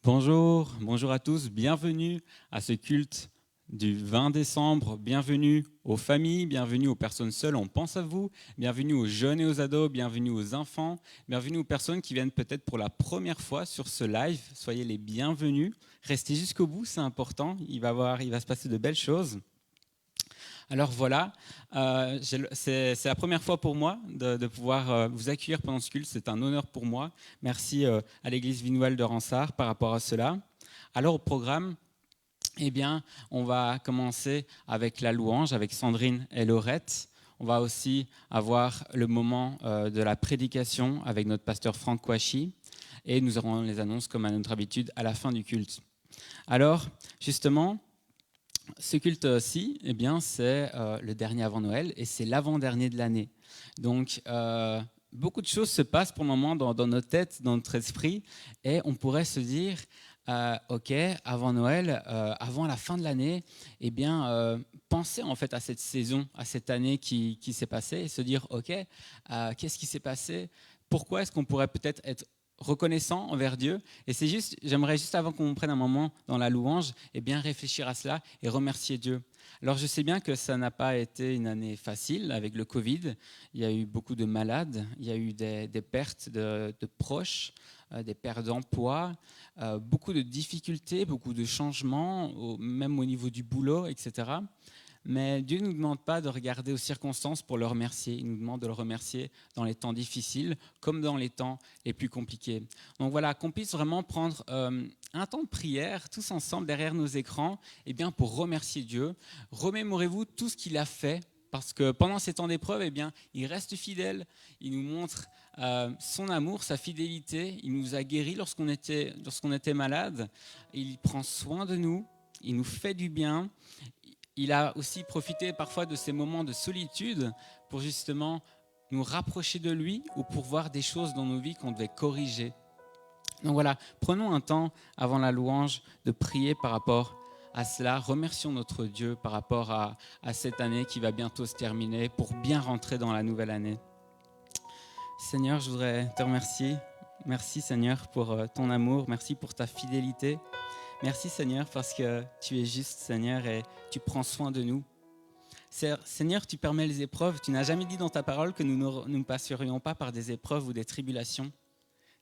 Bonjour à tous, bienvenue à ce culte du 20 décembre, bienvenue aux familles, bienvenue aux personnes seules, on pense à vous, bienvenue aux jeunes et aux ados, bienvenue aux enfants, bienvenue aux personnes qui viennent peut-être pour la première fois sur ce live, soyez les bienvenus, restez jusqu'au bout, c'est important, il va se passer de belles choses. Alors voilà, c'est la première fois pour moi de pouvoir vous accueillir pendant ce culte, c'est un honneur pour moi. Merci à l'église Vignoal de Ransart par rapport à cela. Alors au programme, on va commencer avec la louange, avec Sandrine et Laurette. On va aussi avoir le moment de la prédication avec notre pasteur Franck Kouachi. Et nous aurons les annonces comme à notre habitude à la fin du culte. Alors, justement, ce culte-ci, c'est le dernier avant Noël et c'est l'avant-dernier de l'année. Donc, beaucoup de choses se passent pour le moment dans notre tête, dans notre esprit, et on pourrait se dire, ok, avant Noël, avant la fin de l'année, penser en fait à cette saison, à cette année qui s'est passée, et se dire, ok, qu'est-ce qui s'est passé ? Pourquoi est-ce qu'on pourrait peut-être être reconnaissant envers Dieu. Et j'aimerais juste avant qu'on prenne un moment dans la louange, réfléchir à cela et remercier Dieu. Alors je sais bien que ça n'a pas été une année facile avec le Covid. Il y a eu beaucoup de malades, il y a eu des pertes de proches, des pertes d'emploi, beaucoup de difficultés, beaucoup de changements, même au niveau du boulot, etc. Mais Dieu ne nous demande pas de regarder aux circonstances pour le remercier. Il nous demande de le remercier dans les temps difficiles comme dans les temps les plus compliqués. Donc voilà, qu'on puisse vraiment prendre un temps de prière tous ensemble derrière nos écrans pour remercier Dieu. Remémorez-vous tout ce qu'il a fait parce que pendant ces temps d'épreuve, il reste fidèle. Il nous montre son amour, sa fidélité. Il nous a guéris lorsqu'on était malade. Il prend soin de nous. Il nous fait du bien. Il a aussi profité parfois de ces moments de solitude pour justement nous rapprocher de lui ou pour voir des choses dans nos vies qu'on devait corriger. Donc voilà, prenons un temps avant la louange de prier par rapport à cela. Remercions notre Dieu par rapport à cette année qui va bientôt se terminer pour bien rentrer dans la nouvelle année. Seigneur, je voudrais te remercier. Merci Seigneur pour ton amour, merci pour ta fidélité. Merci Seigneur parce que tu es juste Seigneur et tu prends soin de nous. Seigneur, tu permets les épreuves. Tu n'as jamais dit dans ta parole que nous ne passerions pas par des épreuves ou des tribulations.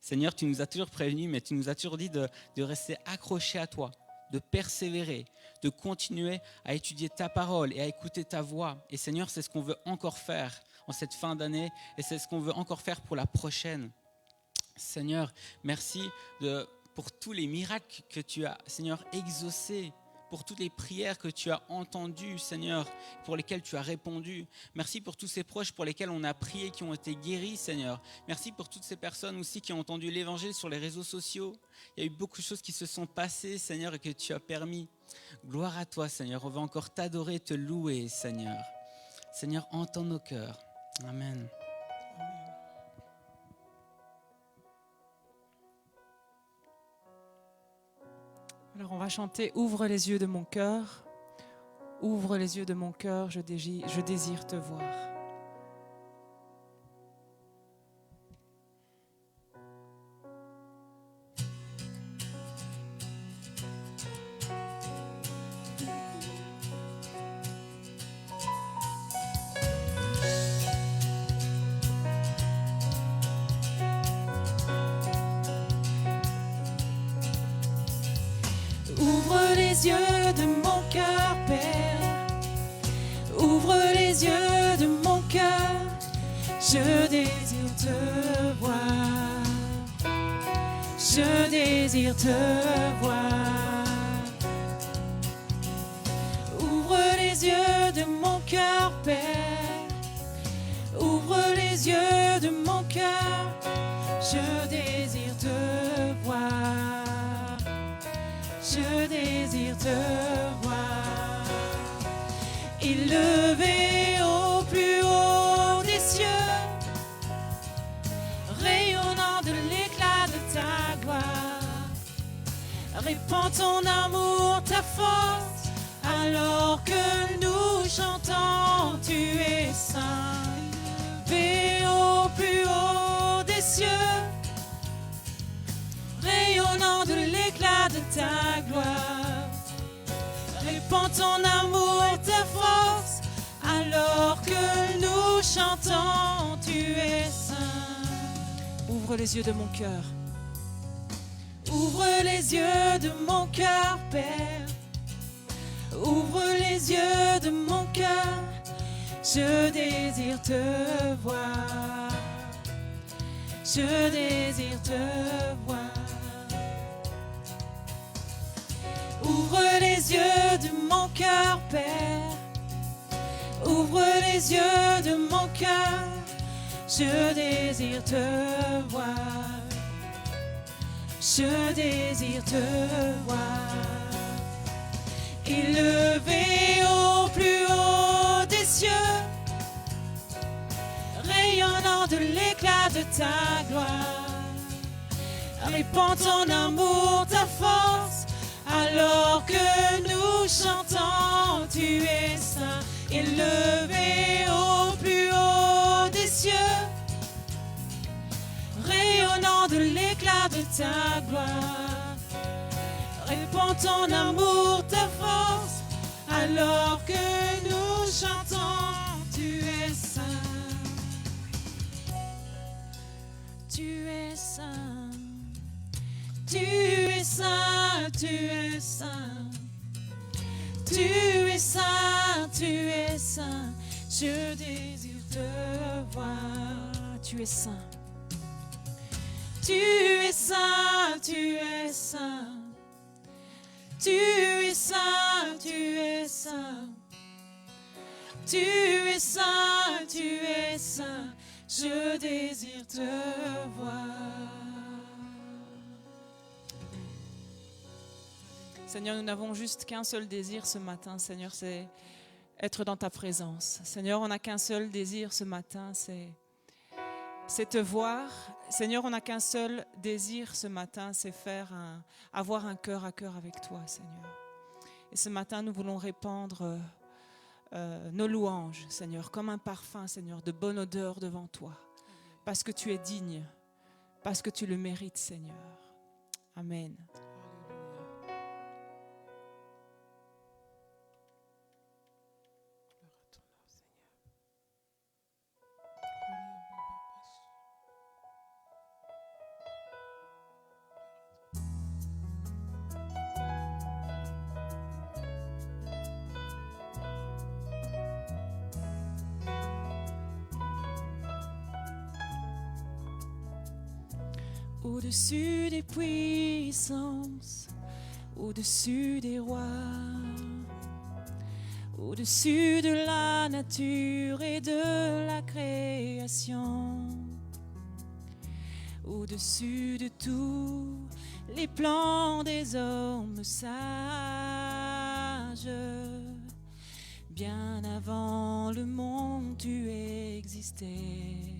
Seigneur, tu nous as toujours prévenus, mais tu nous as toujours dit de rester accrochés à toi, de persévérer, de continuer à étudier ta parole et à écouter ta voix. Et Seigneur, c'est ce qu'on veut encore faire en cette fin d'année et c'est ce qu'on veut encore faire pour la prochaine. Seigneur, merci pour tous les miracles que tu as, Seigneur, exaucés, pour toutes les prières que tu as entendues, Seigneur, pour lesquelles tu as répondu. Merci pour tous ces proches pour lesquels on a prié, qui ont été guéris, Seigneur. Merci pour toutes ces personnes aussi qui ont entendu l'évangile sur les réseaux sociaux. Il y a eu beaucoup de choses qui se sont passées, Seigneur, et que tu as permis. Gloire à toi, Seigneur. On va encore t'adorer, te louer, Seigneur. Seigneur, entends nos cœurs. Amen. Alors on va chanter « Ouvre les yeux de mon cœur, ouvre les yeux de mon cœur, je désire te voir ». Ouvre les yeux de mon cœur, Père. Ouvre les yeux de mon cœur. Je désire te voir. Je désire te voir. Ouvre les yeux de mon cœur, Père. Ouvre les yeux de mon cœur. Je désire te voir. Je désire te voir, élevé au plus haut des cieux, rayonnant de l'éclat de ta gloire. Répands ton amour, ta force, alors que nous chantons, tu es saint. Élevé au plus haut des cieux, rayonnant de l'éclat ta gloire. Répands ton amour et ta force, alors que nous chantons, tu es saint. Ouvre les yeux de mon cœur. Ouvre les yeux de mon cœur, Père. Ouvre les yeux de mon cœur, je désire te voir. Je désire te voir. Ouvre les yeux de mon cœur, Père. Ouvre les yeux de mon cœur, je désire te voir. Je désire te voir. Élevé au plus haut des cieux, rayonnant de l'éclat de ta gloire. Répands ton amour, ta force, alors que nous chantons, tu es saint. Élevé au plus haut des cieux, rayonnant de l'éclat de ta gloire. Répands ton amour, ta force, alors que nous chantons, tu es saint. Tu es saint. Tu es saint, tu es saint. Tu es saint, tu es saint. Je désire te voir. Tu es saint. Tu es saint, tu es saint. Tu es saint, tu es saint. Tu es saint, tu es saint. Je désire te voir. Seigneur, nous n'avons juste qu'un seul désir ce matin, Seigneur, c'est être dans ta présence. Seigneur, on n'a qu'un seul désir ce matin, c'est te voir. Seigneur, on n'a qu'un seul désir ce matin, c'est avoir un cœur à cœur avec toi, Seigneur. Et ce matin, nous voulons répandre nos louanges, Seigneur, comme un parfum, Seigneur, de bonne odeur devant toi. Parce que tu es digne, parce que tu le mérites, Seigneur. Amen. Au-dessus des puissances, au-dessus des rois, au-dessus de la nature et de la création, au-dessus de tous les plans des hommes sages, bien avant le monde tu existais.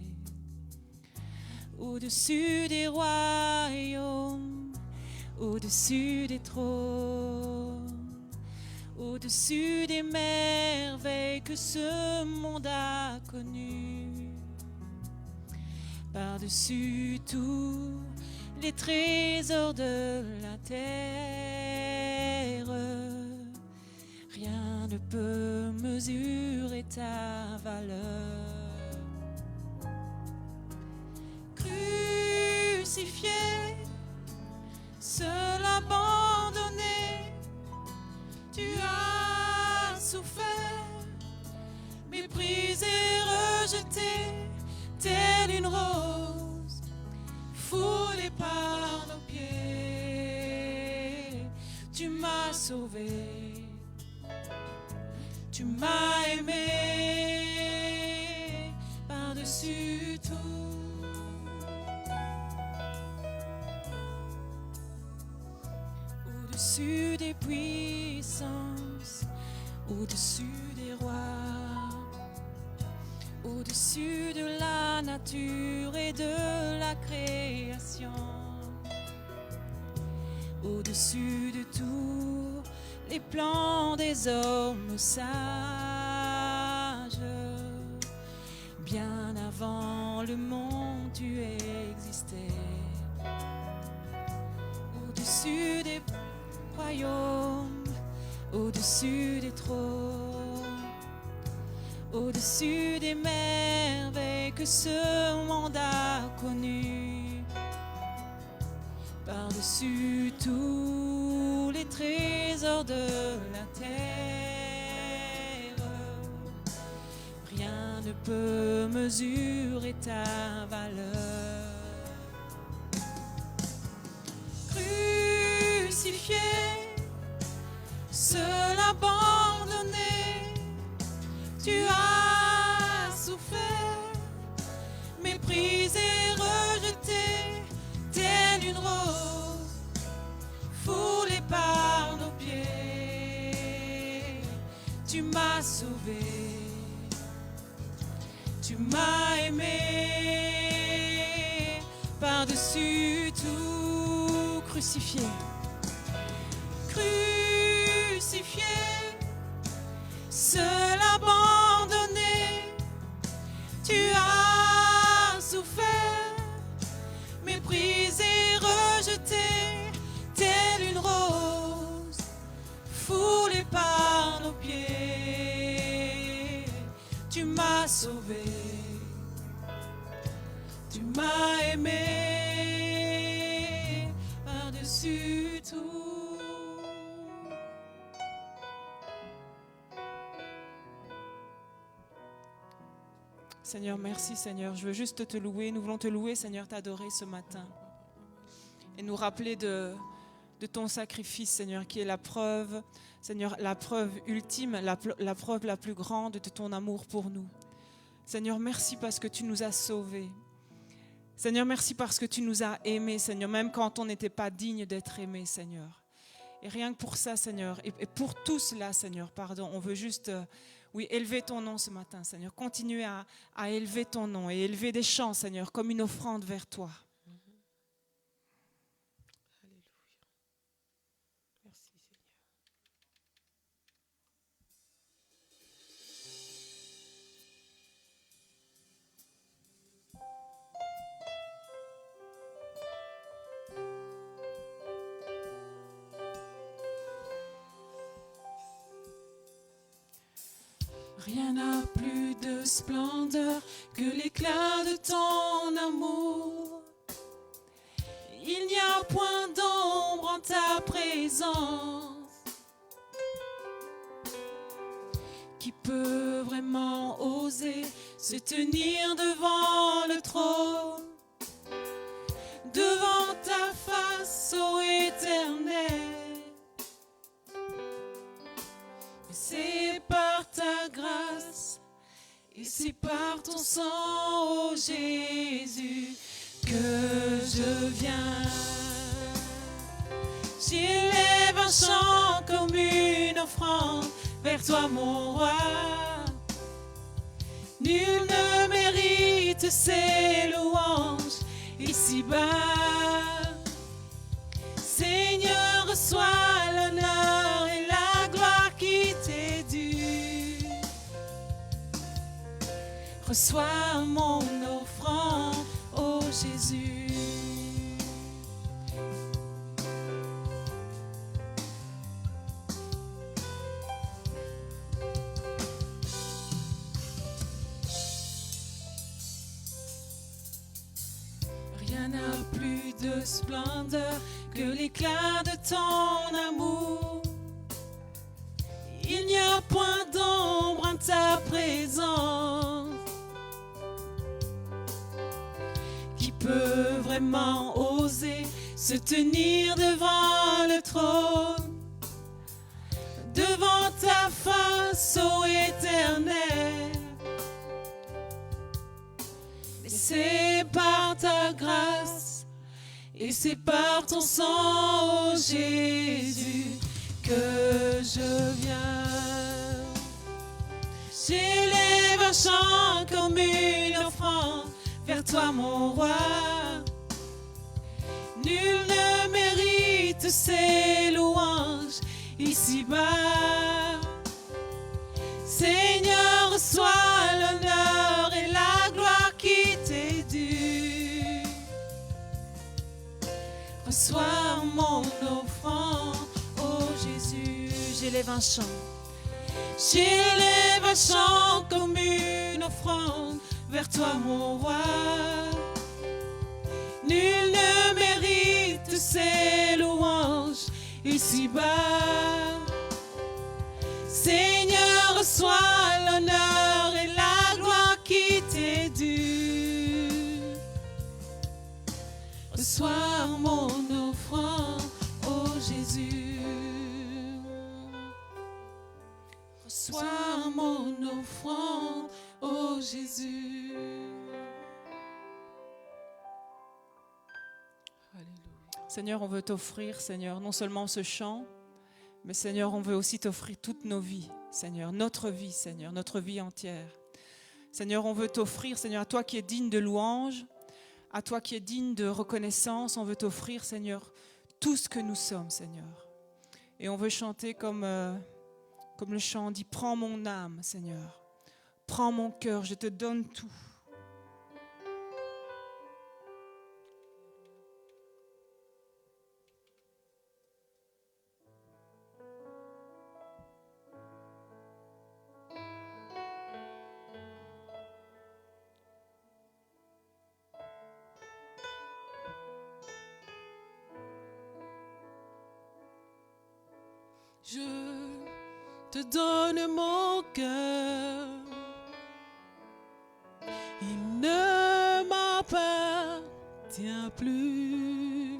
Au-dessus des royaumes, au-dessus des trônes, au-dessus des merveilles que ce monde a connues, par-dessus tous les trésors de la terre, rien ne peut mesurer ta valeur. Crucifié, seul abandonné, tu as souffert, méprisé, rejeté, telle une rose, foulée par nos pieds. Tu m'as sauvé, tu m'as aimé par-dessus tout. Au-dessus des puissances, au-dessus des rois, au-dessus de la nature et de la création, au-dessus de tous les plans des hommes sages, bien avant le monde tu existais. Au-dessus des royaume, au-dessus des trônes, au-dessus des merveilles que ce monde a connues, par-dessus tous les trésors de la terre, rien ne peut mesurer ta valeur. Crucifié, seul abandonné, tu as souffert, méprisé, rejeté, telle une rose foulée par nos pieds. Tu m'as sauvé, tu m'as aimé, par-dessus tout crucifié. Crucifié, seul abandonné, tu as souffert, méprisé, rejeté, telle une rose foulée par nos pieds. Tu m'as sauvé, tu m'as aimé, par-dessus tout. Seigneur, merci Seigneur. Je veux juste te louer. Nous voulons te louer, Seigneur, t'adorer ce matin. Et nous rappeler de ton sacrifice, Seigneur, qui est la preuve, Seigneur, la preuve ultime, la preuve la plus grande de ton amour pour nous. Seigneur, merci parce que tu nous as sauvés. Seigneur, merci parce que tu nous as aimés, Seigneur, même quand on n'était pas digne d'être aimés, Seigneur. Et rien que pour ça, Seigneur, et pour tout cela, Seigneur, pardon, on veut juste... Oui, élever ton nom ce matin, Seigneur. Continuer à élever ton nom et élever des chants, Seigneur, comme une offrande vers toi. Alléluia. Merci, Seigneur. Rien n'a plus de splendeur que l'éclat de ton amour. Il n'y a point d'ombre en ta présence. Qui peut vraiment oser se tenir devant le trône, devant ta face, ô Éternel? C'est par ta grâce et c'est par ton sang, ô Jésus, que je viens. J'élève un chant comme une offrande vers toi, mon roi. Nul ne mérite ces louanges ici-bas. Seigneur, reçois l'honneur et la gloire qui t'est due. Reçois mon offrande, ô Jésus. Rien n'a plus de splendeur que l'éclat de ton amour. Il n'y a point d'ombre en ta présence. Qui peut vraiment oser se tenir devant le trône, devant ta face, ô Éternel? Mais c'est par ta grâce et c'est par ton sang, ô Jésus, que je viens. J'élève un chant comme une offrande vers toi, mon roi. Nul ne mérite ces louanges ici-bas. Seigneur, reçois l'honneur et la gloire qui t'est due. Reçois mon offrande, ô j'élève un chant. J'élève un chant comme une offrande vers toi, mon roi. Nul ne mérite ces louanges ici-bas. Seigneur, reçois l'honneur et la gloire qui t'est due. Reçois mon offrande, ô Jésus. Reçois mon offrande, ô Jésus. Alléluia. Seigneur, on veut t'offrir, Seigneur, non seulement ce chant, mais Seigneur, on veut aussi t'offrir toutes nos vies, Seigneur, notre vie, Seigneur, notre vie entière. Seigneur, on veut t'offrir, Seigneur, à toi qui es digne de louange, à toi qui es digne de reconnaissance, on veut t'offrir, Seigneur, tout ce que nous sommes, Seigneur. Et on veut chanter comme le chant dit, prends mon âme, Seigneur, prends mon cœur, je te donne tout. Je te donne mon cœur, il ne m'appartient plus.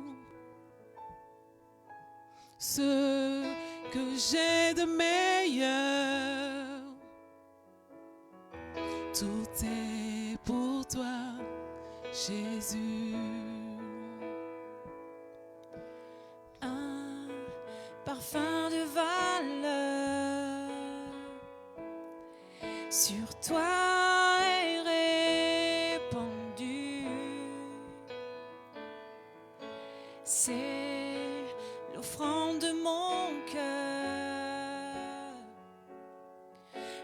Ce que j'ai de meilleur, tout est pour toi, Jésus. Un parfum de valeur sur toi est répandu. C'est l'offrande de mon cœur.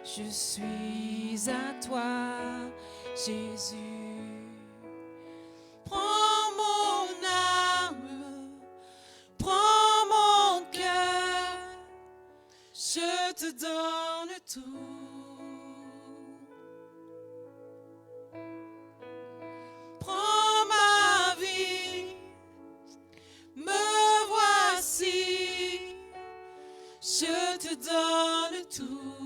Je suis à toi, Jésus. Prends mon âme, prends mon cœur, je te donne tout. Prends ma vie, me voici, je te donne tout.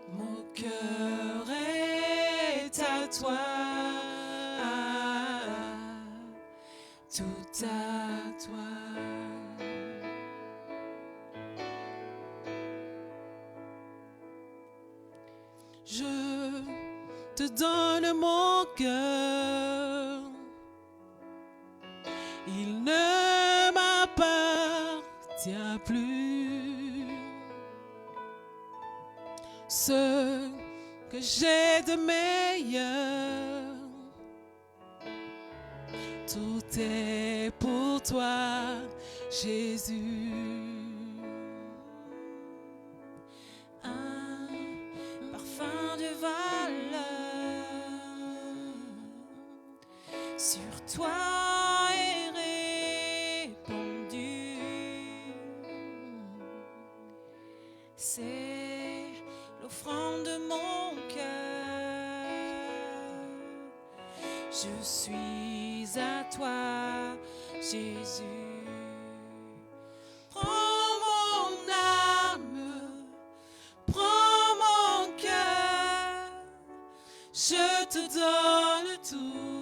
Mon cœur est à toi, tout à toi. Je te donne mon cœur, il ne m'appartient plus. Ce que j'ai de meilleur, tout est pour toi, Jésus. Un parfum de valeur sur toi est répandu. C'est l'offrande de mon cœur. Je suis à toi, Jésus. Prends mon âme, prends mon cœur, je te donne tout.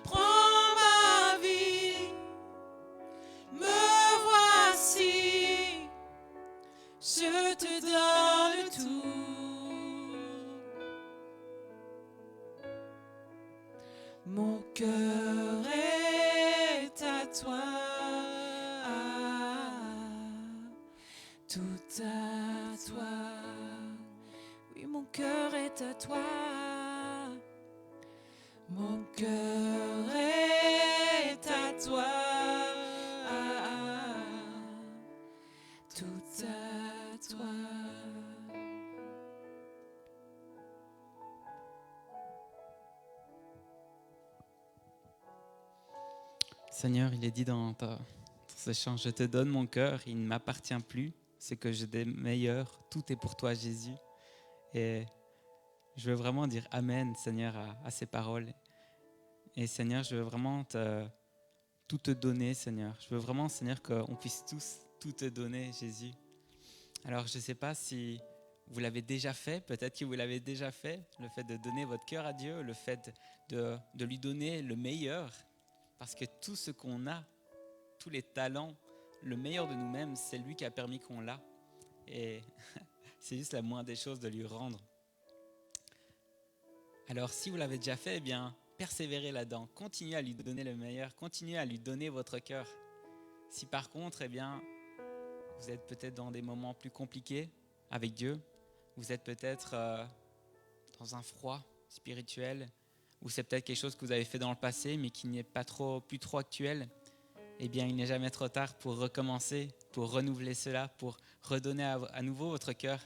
Prends ma vie, me voici, je te donne tout. Mon cœur est à toi, tout à toi. Oui, mon cœur est à toi. Mon cœur est à toi, tout à toi. Seigneur, il est dit dans ce chant, je te donne mon cœur, il ne m'appartient plus, ce que j'ai de meilleur, tout est pour toi Jésus. Et je veux vraiment dire Amen, Seigneur, à ces paroles. Et Seigneur, je veux vraiment tout te donner, Seigneur. Je veux vraiment, Seigneur, qu'on puisse tous tout te donner, Jésus. Alors, je ne sais pas si vous l'avez déjà fait, peut-être que vous l'avez déjà fait, le fait de donner votre cœur à Dieu, le fait de lui donner le meilleur, parce que tout ce qu'on a, tous les talents, le meilleur de nous-mêmes, c'est lui qui a permis qu'on l'a. Et c'est juste la moindre des choses de lui rendre. Alors, si vous l'avez déjà fait, eh bien, persévérez là-dedans. Continuez à lui donner le meilleur. Continuez à lui donner votre cœur. Si par contre, eh bien, vous êtes peut-être dans des moments plus compliqués avec Dieu, vous êtes peut-être dans un froid spirituel, ou c'est peut-être quelque chose que vous avez fait dans le passé, mais qui n'est plus trop actuel, eh bien, il n'est jamais trop tard pour recommencer, pour renouveler cela, pour redonner à nouveau votre cœur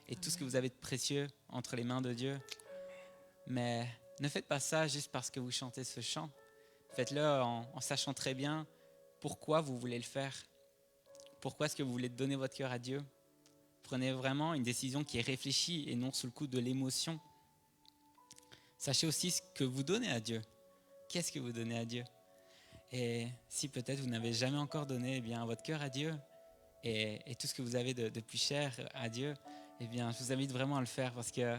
et tout ce que vous avez de précieux entre les mains de Dieu. Mais ne faites pas ça juste parce que vous chantez ce chant. Faites-le en sachant très bien pourquoi vous voulez le faire. Pourquoi est-ce que vous voulez donner votre cœur à Dieu? Prenez vraiment une décision qui est réfléchie et non sous le coup de l'émotion. Sachez aussi ce que vous donnez à Dieu. Qu'est-ce que vous donnez à Dieu? Et si peut-être vous n'avez jamais encore donné bien, votre cœur à Dieu et tout ce que vous avez de plus cher à Dieu, eh bien, je vous invite vraiment à le faire parce que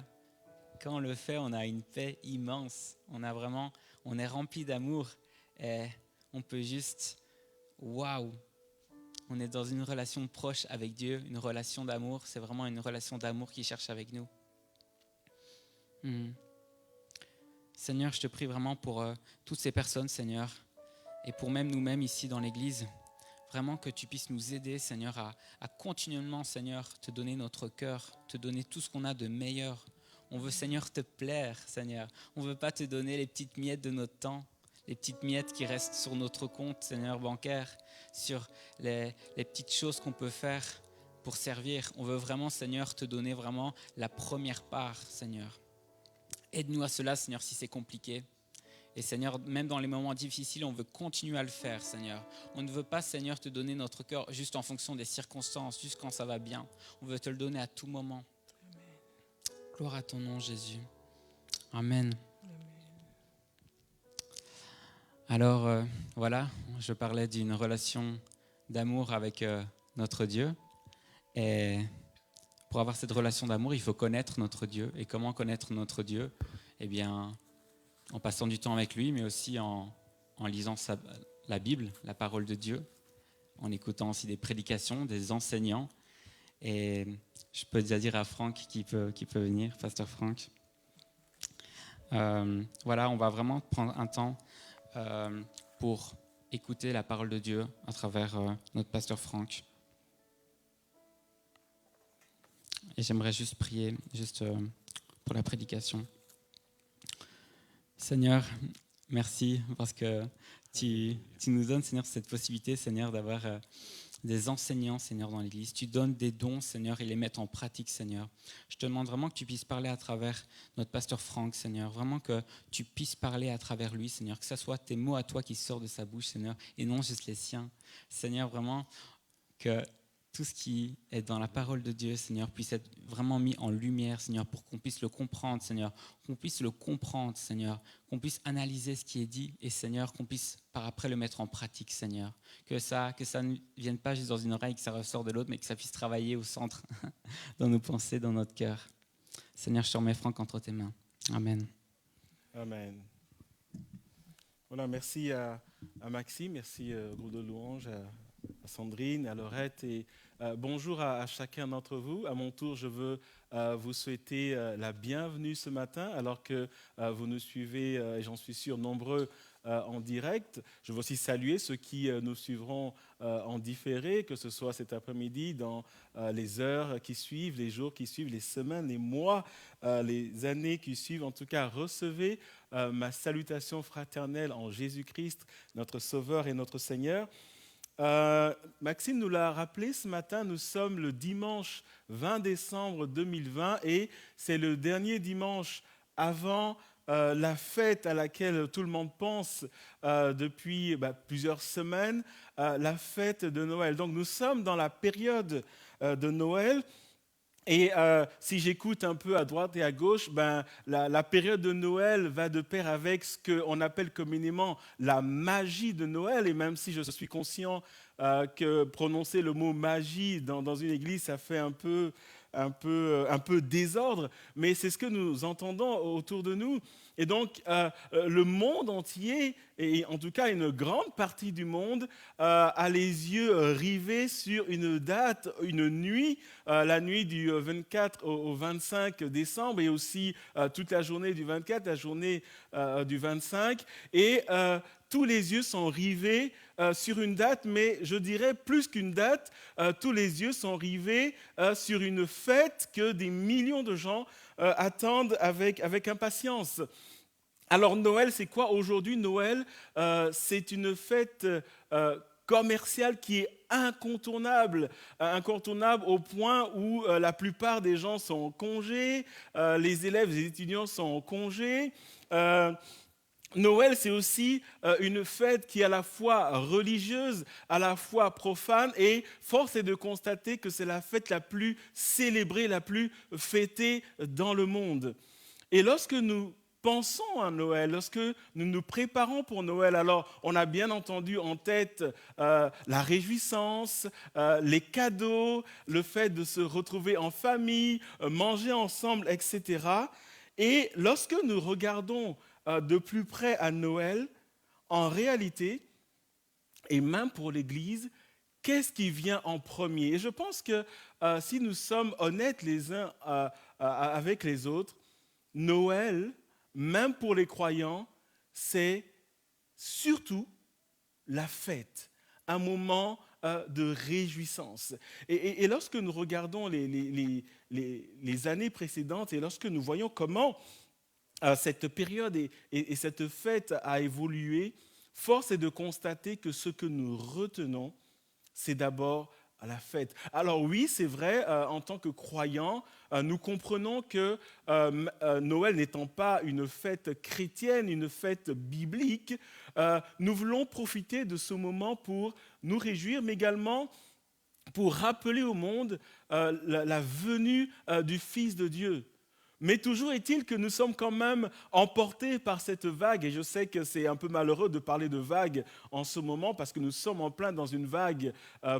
quand on le fait, on a une paix immense. On est rempli d'amour et on peut juste, waouh, on est dans une relation proche avec Dieu, une relation d'amour. C'est vraiment une relation d'amour qu'il cherche avec nous. Seigneur, je te prie vraiment pour toutes ces personnes, Seigneur, et pour même nous-mêmes ici dans l'Église, vraiment que tu puisses nous aider, Seigneur, à continuellement, Seigneur, te donner notre cœur, te donner tout ce qu'on a de meilleur. On veut, Seigneur, te plaire, Seigneur. On ne veut pas te donner les petites miettes de notre temps, les petites miettes qui restent sur notre compte, Seigneur, bancaire, sur les petites choses qu'on peut faire pour servir. On veut vraiment, Seigneur, te donner vraiment la première part, Seigneur. Aide-nous à cela, Seigneur, si c'est compliqué. Et Seigneur, même dans les moments difficiles, on veut continuer à le faire, Seigneur. On ne veut pas, Seigneur, te donner notre cœur juste en fonction des circonstances, juste quand ça va bien. On veut te le donner à tout moment. Amen. Gloire à ton nom, Jésus. Amen. Alors, voilà, je parlais d'une relation d'amour avec notre Dieu. Et pour avoir cette relation d'amour, il faut connaître notre Dieu. Et comment connaître notre Dieu? Eh bien, en passant du temps avec lui, mais aussi en lisant la Bible, la parole de Dieu, en écoutant aussi des prédications, des enseignants. Et je peux déjà dire à Franck qui peut venir, Pasteur Franck. Voilà, on va vraiment prendre un temps pour écouter la parole de Dieu à travers notre Pasteur Franck. Et j'aimerais juste prier pour la prédication. Seigneur, merci parce que tu nous donnes, Seigneur, cette possibilité, Seigneur, d'avoir des enseignants, Seigneur, dans l'Église. Tu donnes des dons, Seigneur, et les mettre en pratique, Seigneur. Je te demande vraiment que tu puisses parler à travers notre pasteur Franck, Seigneur. Vraiment que tu puisses parler à travers lui, Seigneur. Que ce soit tes mots à toi qui sortent de sa bouche, Seigneur, et non juste les siens. Seigneur, vraiment que tout ce qui est dans la parole de Dieu, Seigneur, puisse être vraiment mis en lumière, Seigneur, pour qu'on puisse le comprendre, Seigneur, qu'on puisse le comprendre, Seigneur, qu'on puisse analyser ce qui est dit et, Seigneur, qu'on puisse par après le mettre en pratique, Seigneur. Que ça ne vienne pas juste dans une oreille, que ça ressort de l'autre, mais que ça puisse travailler au centre, dans nos pensées, dans notre cœur. Seigneur, je te remets Franck entre tes mains. Amen. Amen. Voilà, merci à Maxime, merci au groupe de louanges, à Sandrine, à Laurette et bonjour à chacun d'entre vous. À mon tour, je veux vous souhaiter la bienvenue ce matin alors que vous nous suivez, et j'en suis sûr, nombreux en direct. Je veux aussi saluer ceux qui nous suivront en différé, que ce soit cet après-midi, dans les heures qui suivent, les jours qui suivent, les semaines, les mois, les années qui suivent. En tout cas, recevez ma salutation fraternelle en Jésus-Christ, notre Sauveur et notre Seigneur. Maxime nous l'a rappelé ce matin, nous sommes le dimanche 20 décembre 2020 et c'est le dernier dimanche avant la fête à laquelle tout le monde pense depuis plusieurs semaines, la fête de Noël. Donc nous sommes dans la période de Noël. Et si j'écoute un peu à droite et à gauche, la période de Noël va de pair avec ce qu'on appelle communément la magie de Noël. Et même si je suis conscient que prononcer le mot magie dans une église, ça fait un peu désordre, mais c'est ce que nous entendons autour de nous. Et donc, le monde entier, et en tout cas une grande partie du monde, a les yeux rivés sur une date, une nuit, la nuit du 24 au 25 décembre, et aussi toute la journée du 24, la journée du 25. Et tous les yeux sont rivés sur une date, mais je dirais plus qu'une date, tous les yeux sont rivés sur une fête que des millions de gens attendent avec impatience. Alors Noël, c'est quoi aujourd'hui? Noël, c'est une fête commerciale qui est incontournable au point où la plupart des gens sont en congé, les élèves, les étudiants sont en congé. Noël, c'est aussi une fête qui est à la fois religieuse, à la fois profane, et force est de constater que c'est la fête la plus célébrée, la plus fêtée dans le monde. Et lorsque nous pensons à Noël, lorsque nous nous préparons pour Noël, alors on a bien entendu en tête la réjouissance, les cadeaux, le fait de se retrouver en famille, manger ensemble, etc. Et lorsque nous regardons de plus près à Noël, en réalité, et même pour l'Église, qu'est-ce qui vient en premier? Et je pense que si nous sommes honnêtes les uns avec les autres, Noël, même pour les croyants, c'est surtout la fête, un moment de réjouissance. Et lorsque nous regardons les années précédentes et lorsque nous voyons comment cette période et cette fête a évolué, force est de constater que ce que nous retenons, c'est d'abord la fête. Alors oui, c'est vrai, en tant que croyants, nous comprenons que Noël n'étant pas une fête chrétienne, une fête biblique, nous voulons profiter de ce moment pour nous réjouir, mais également pour rappeler au monde la venue du Fils de Dieu. Mais toujours est-il que nous sommes quand même emportés par cette vague, et je sais que c'est un peu malheureux de parler de vague en ce moment parce que nous sommes en plein dans une vague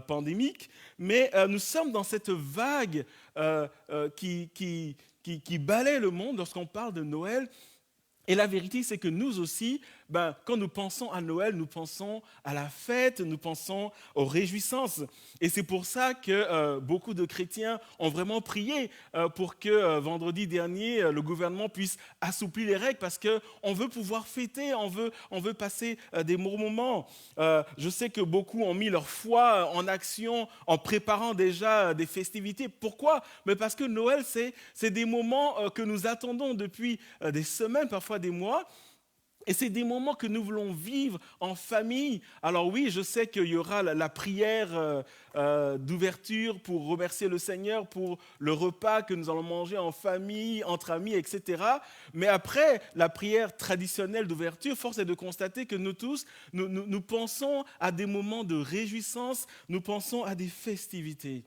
pandémique, mais nous sommes dans cette vague qui balaie le monde lorsqu'on parle de Noël. Et la vérité, c'est que nous aussi, quand nous pensons à Noël, nous pensons à la fête, nous pensons aux réjouissances. Et c'est pour ça que beaucoup de chrétiens ont vraiment prié pour que vendredi dernier, le gouvernement puisse assouplir les règles parce qu'on veut pouvoir fêter, on veut passer des bons moments. Je sais que beaucoup ont mis leur foi en action en préparant déjà des festivités. Pourquoi? Mais parce que Noël, c'est des moments que nous attendons depuis des semaines, parfois des mois. Et c'est des moments que nous voulons vivre en famille. Alors oui, je sais qu'il y aura la prière d'ouverture pour remercier le Seigneur pour le repas que nous allons manger en famille, entre amis, etc. Mais après la prière traditionnelle d'ouverture, force est de constater que nous tous, nous pensons à des moments de réjouissance, nous pensons à des festivités.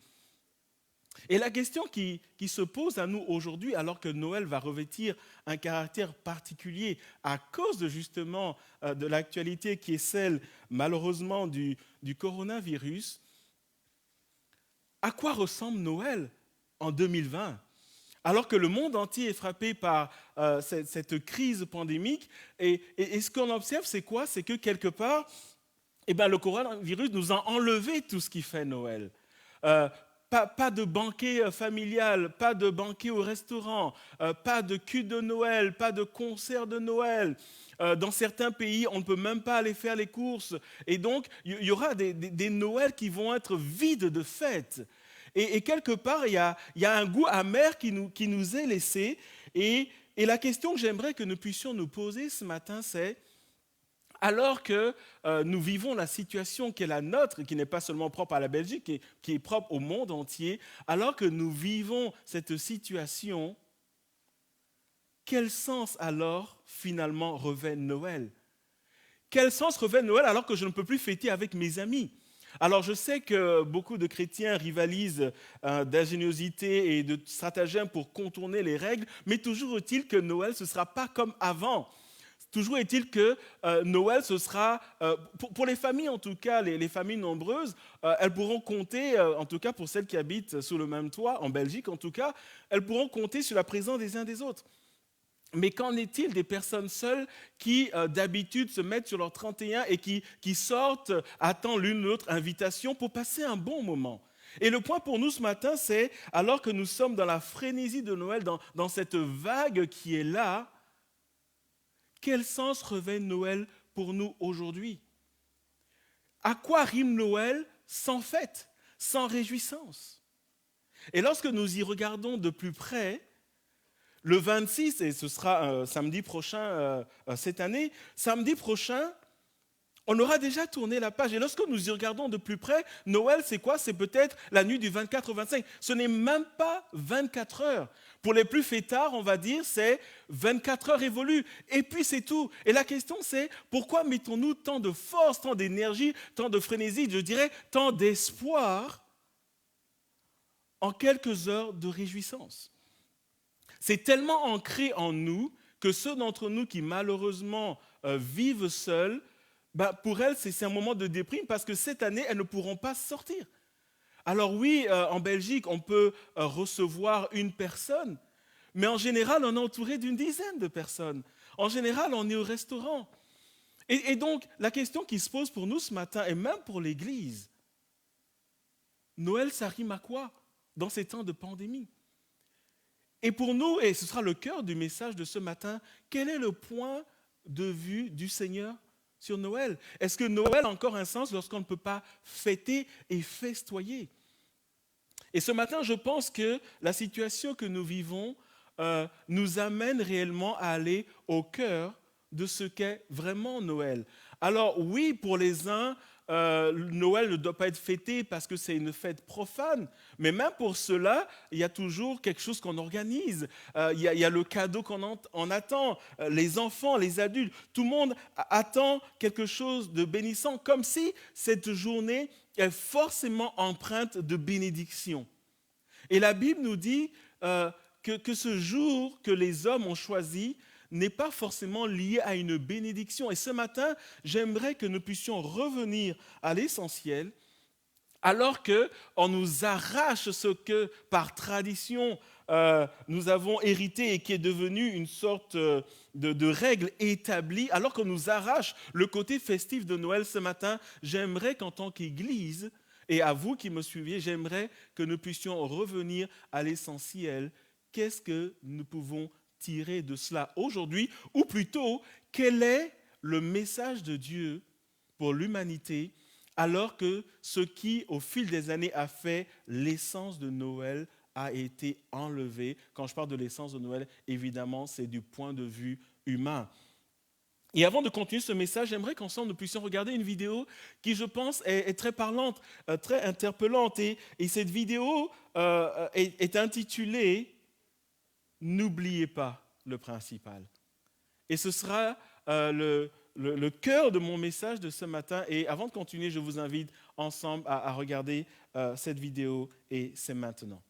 Et la question qui se pose à nous aujourd'hui, alors que Noël va revêtir un caractère particulier à cause de justement de l'actualité qui est celle malheureusement du coronavirus, à quoi ressemble Noël en 2020 ? Alors que le monde entier est frappé par cette crise pandémique, et ce qu'on observe, c'est quoi ? C'est que quelque part, le coronavirus nous a enlevé tout ce qui fait Noël. Pas de banquet familial, pas de banquet au restaurant, pas de culte de Noël, pas de concert de Noël. Dans certains pays, on ne peut même pas aller faire les courses. Et donc, il y aura des Noëls qui vont être vides de fêtes. Et quelque part, il y a un goût amer qui nous est laissé. Et la question que j'aimerais que nous puissions nous poser ce matin, c'est: alors que nous vivons la situation qui est la nôtre, qui n'est pas seulement propre à la Belgique, qui est propre au monde entier, alors que nous vivons cette situation, quel sens alors finalement revêt Noël ? Quel sens revêt Noël alors que je ne peux plus fêter avec mes amis ? Alors je sais que beaucoup de chrétiens rivalisent d'ingéniosité et de stratagèmes pour contourner les règles, mais toujours est-il que Noël, ce ne sera pas comme avant. Toujours est-il que Noël, ce sera, pour les familles en tout cas, les familles nombreuses, elles pourront compter, en tout cas pour celles qui habitent sous le même toit, en Belgique en tout cas, elles pourront compter sur la présence des uns des autres. Mais qu'en est-il des personnes seules qui, d'habitude, se mettent sur leur 31 et qui sortent, attendent l'une ou l'autre invitation pour passer un bon moment ? Et le point pour nous ce matin, c'est, alors que nous sommes dans la frénésie de Noël, dans cette vague qui est là, quel sens revêt Noël pour nous aujourd'hui ? À quoi rime Noël sans fête, sans réjouissance ? Et lorsque nous y regardons de plus près, le 26, et ce sera samedi prochain cette année, samedi prochain, on aura déjà tourné la page. Et lorsque nous y regardons de plus près, Noël, c'est quoi ? C'est peut-être la nuit du 24 au 25. Ce n'est même pas 24 heures. Pour les plus fêtards, on va dire, c'est 24 heures évolues. Et puis c'est tout. Et la question, c'est pourquoi mettons-nous tant de force, tant d'énergie, tant de frénésie, je dirais, tant d'espoir en quelques heures de réjouissance ? C'est tellement ancré en nous que ceux d'entre nous qui malheureusement vivent seuls, pour elles, c'est un moment de déprime parce que cette année, elles ne pourront pas sortir. Alors oui, en Belgique, on peut recevoir une personne, mais en général, on est entouré d'une dizaine de personnes. En général, on est au restaurant. Et donc, la question qui se pose pour nous ce matin, et même pour l'Église, Noël, ça rime à quoi dans ces temps de pandémie ? Et pour nous, et ce sera le cœur du message de ce matin, quel est le point de vue du Seigneur sur Noël ? Est-ce que Noël a encore un sens lorsqu'on ne peut pas fêter et festoyer ? Et ce matin, je pense que la situation que nous vivons nous amène réellement à aller au cœur de ce qu'est vraiment Noël. Alors oui, pour les uns, Noël ne doit pas être fêté parce que c'est une fête profane, mais même pour cela, il y a toujours quelque chose qu'on organise. Il y a le cadeau qu'on attend, les enfants, les adultes, tout le monde attend quelque chose de bénissant, comme si cette journée est forcément empreinte de bénédiction. Et la Bible nous dit que ce jour que les hommes ont choisi n'est pas forcément lié à une bénédiction. Et ce matin, j'aimerais que nous puissions revenir à l'essentiel, alors qu'on nous arrache ce que, par tradition, nous avons hérité et qui est devenu une sorte de règle établie, alors qu'on nous arrache le côté festif de Noël ce matin, j'aimerais qu'en tant qu'Église, et à vous qui me suiviez, j'aimerais que nous puissions revenir à l'essentiel. Qu'est-ce que nous pouvons tirer de cela aujourd'hui, ou plutôt, quel est le message de Dieu pour l'humanité, alors que ce qui, au fil des années, a fait l'essence de Noël a été enlevé. Quand je parle de l'essence de Noël, évidemment, c'est du point de vue humain. Et avant de continuer ce message, j'aimerais qu'ensemble nous puissions regarder une vidéo qui, je pense, est très parlante, très interpellante. Et cette vidéo est intitulée « N'oubliez pas le principal ». Et ce sera le cœur de mon message de ce matin. Et avant de continuer, je vous invite ensemble à regarder cette vidéo, et c'est maintenant.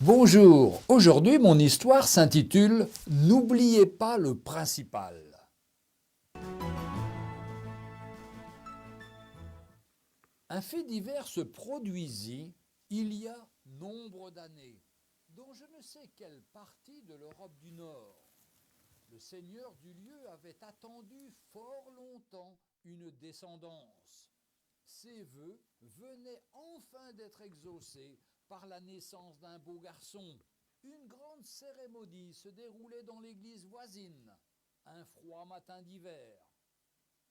Bonjour, aujourd'hui mon histoire s'intitule « N'oubliez pas le principal ». Un fait divers se produisit il y a nombre d'années, dans je ne sais quelle partie de l'Europe du Nord. Le seigneur du lieu avait attendu fort longtemps une descendance. Ses vœux venaient enfin d'être exaucés par la naissance d'un beau garçon. Une grande cérémonie se déroulait dans l'église voisine, un froid matin d'hiver.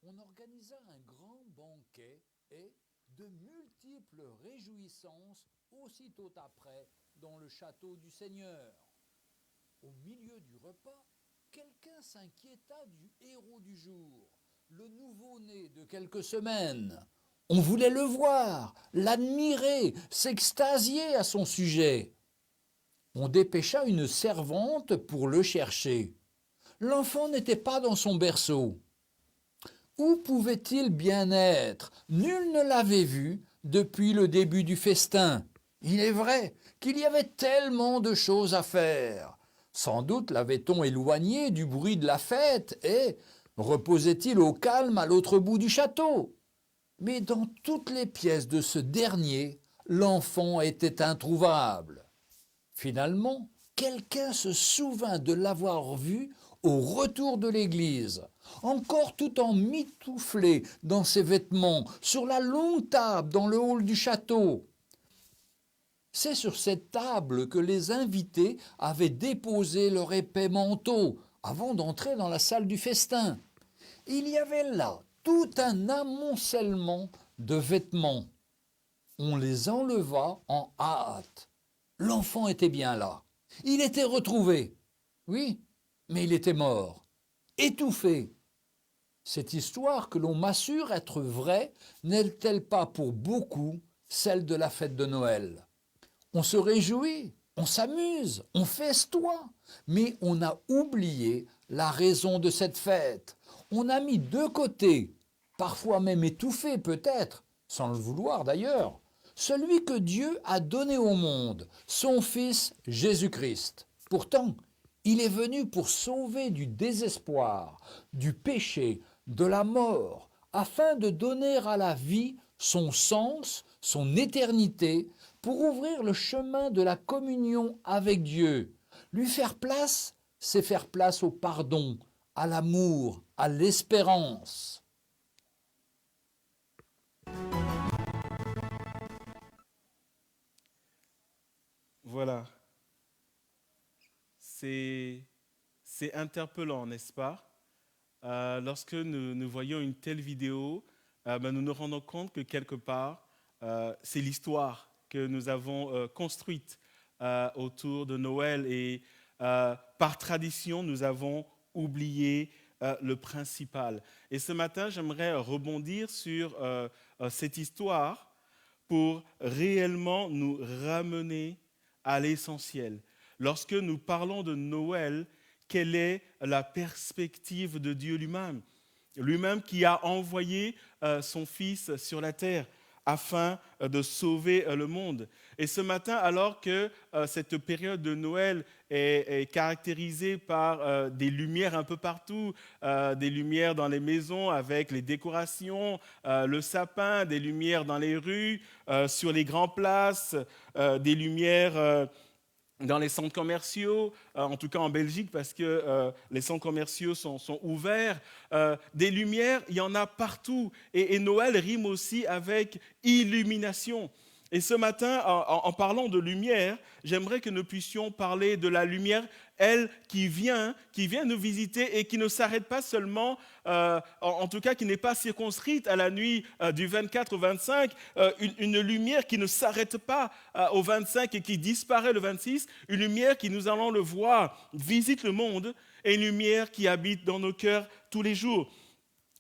On organisa un grand banquet et de multiples réjouissances aussitôt après dans le château du Seigneur. Au milieu du repas, quelqu'un s'inquiéta du héros du jour. le nouveau-né de quelques semaines. On voulait le voir, l'admirer, s'extasier à son sujet. On dépêcha une servante pour le chercher. L'enfant n'était pas dans son berceau. Où pouvait-il bien être? Nul ne l'avait vu depuis le début du festin. Il est vrai qu'il y avait tellement de choses à faire. Sans doute l'avait-on éloigné du bruit de la fête et reposait-il au calme à l'autre bout du château. Mais dans toutes les pièces de ce dernier, l'enfant était introuvable. Finalement, quelqu'un se souvint de l'avoir vu au retour de l'église, encore tout emmitouflé dans ses vêtements, sur la longue table dans le hall du château. C'est sur cette table que les invités avaient déposé leur épais manteau avant d'entrer dans la salle du festin. Il y avait là tout un amoncellement de vêtements. On les enleva en hâte. L'enfant était bien là. Il était retrouvé. Oui, mais il était mort, étouffé. Cette histoire que l'on m'assure être vraie n'est-elle pas pour beaucoup celle de la fête de Noël? On se réjouit, on s'amuse, on festoie, mais on a oublié la raison de cette fête. On a mis de côté, parfois même étouffé peut-être, sans le vouloir d'ailleurs, celui que Dieu a donné au monde, son Fils Jésus-Christ. Pourtant, il est venu pour sauver du désespoir, du péché, de la mort, afin de donner à la vie son sens, son éternité, pour ouvrir le chemin de la communion avec Dieu. Lui faire place, c'est faire place au pardon, à l'amour, à l'espérance. Voilà. C'est interpellant, n'est-ce pas? Lorsque nous voyons une telle vidéo, nous nous rendons compte que quelque part, c'est l'histoire que nous avons construite autour de Noël et par tradition, nous avons oublié le principal. Et ce matin, j'aimerais rebondir sur cette histoire pour réellement nous ramener à l'essentiel. Lorsque nous parlons de Noël, quelle est la perspective de Dieu lui-même? Lui-même qui a envoyé son Fils sur la terre afin de sauver le monde. Et ce matin, alors que cette période de Noël est caractérisée par des lumières un peu partout, des lumières dans les maisons avec les décorations, le sapin, des lumières dans les rues, sur les grandes places, des lumières dans les centres commerciaux, en tout cas en Belgique, parce que les centres commerciaux sont ouverts. Des lumières, il y en a partout. Et Noël rime aussi avec illumination. Et ce matin, en parlant de lumière, j'aimerais que nous puissions parler de la lumière, elle qui vient nous visiter et qui ne s'arrête pas seulement, en tout cas qui n'est pas circonscrite à la nuit du 24 au 25, une lumière qui ne s'arrête pas au 25 et qui disparaît le 26, une lumière qui, nous allons le voir, visite le monde et une lumière qui habite dans nos cœurs tous les jours.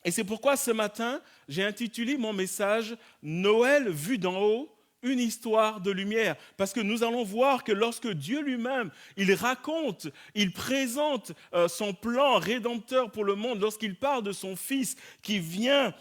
Et c'est pourquoi ce matin, j'ai intitulé mon message « Noël vu d'en haut ». Une histoire de lumière, parce que nous allons voir que lorsque Dieu lui-même, il raconte, il présente son plan rédempteur pour le monde, lorsqu'il parle de son Fils qui vient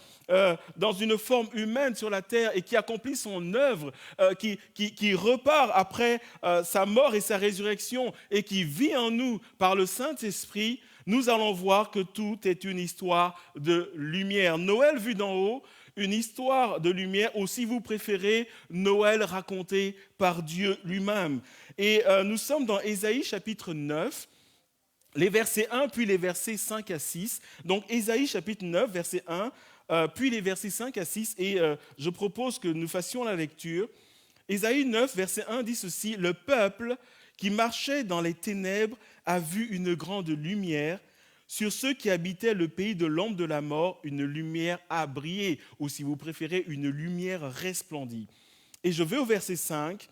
dans une forme humaine sur la terre et qui accomplit son œuvre, qui repart après sa mort et sa résurrection et qui vit en nous par le Saint-Esprit, nous allons voir que tout est une histoire de lumière. Noël vu d'en haut, une histoire de lumière, ou si vous préférez, Noël raconté par Dieu lui-même. Et nous sommes dans Ésaïe chapitre 9, les versets 1, puis les versets 5 à 6. Donc Ésaïe chapitre 9, verset 1, puis les versets 5 à 6, et je propose que nous fassions la lecture. Ésaïe 9, verset 1 dit ceci: « Le peuple qui marchait dans les ténèbres a vu une grande lumière. Sur ceux qui habitaient le pays de l'ombre de la mort, une lumière a brillé, ou si vous préférez, une lumière resplendit. » Et je vais au verset 5.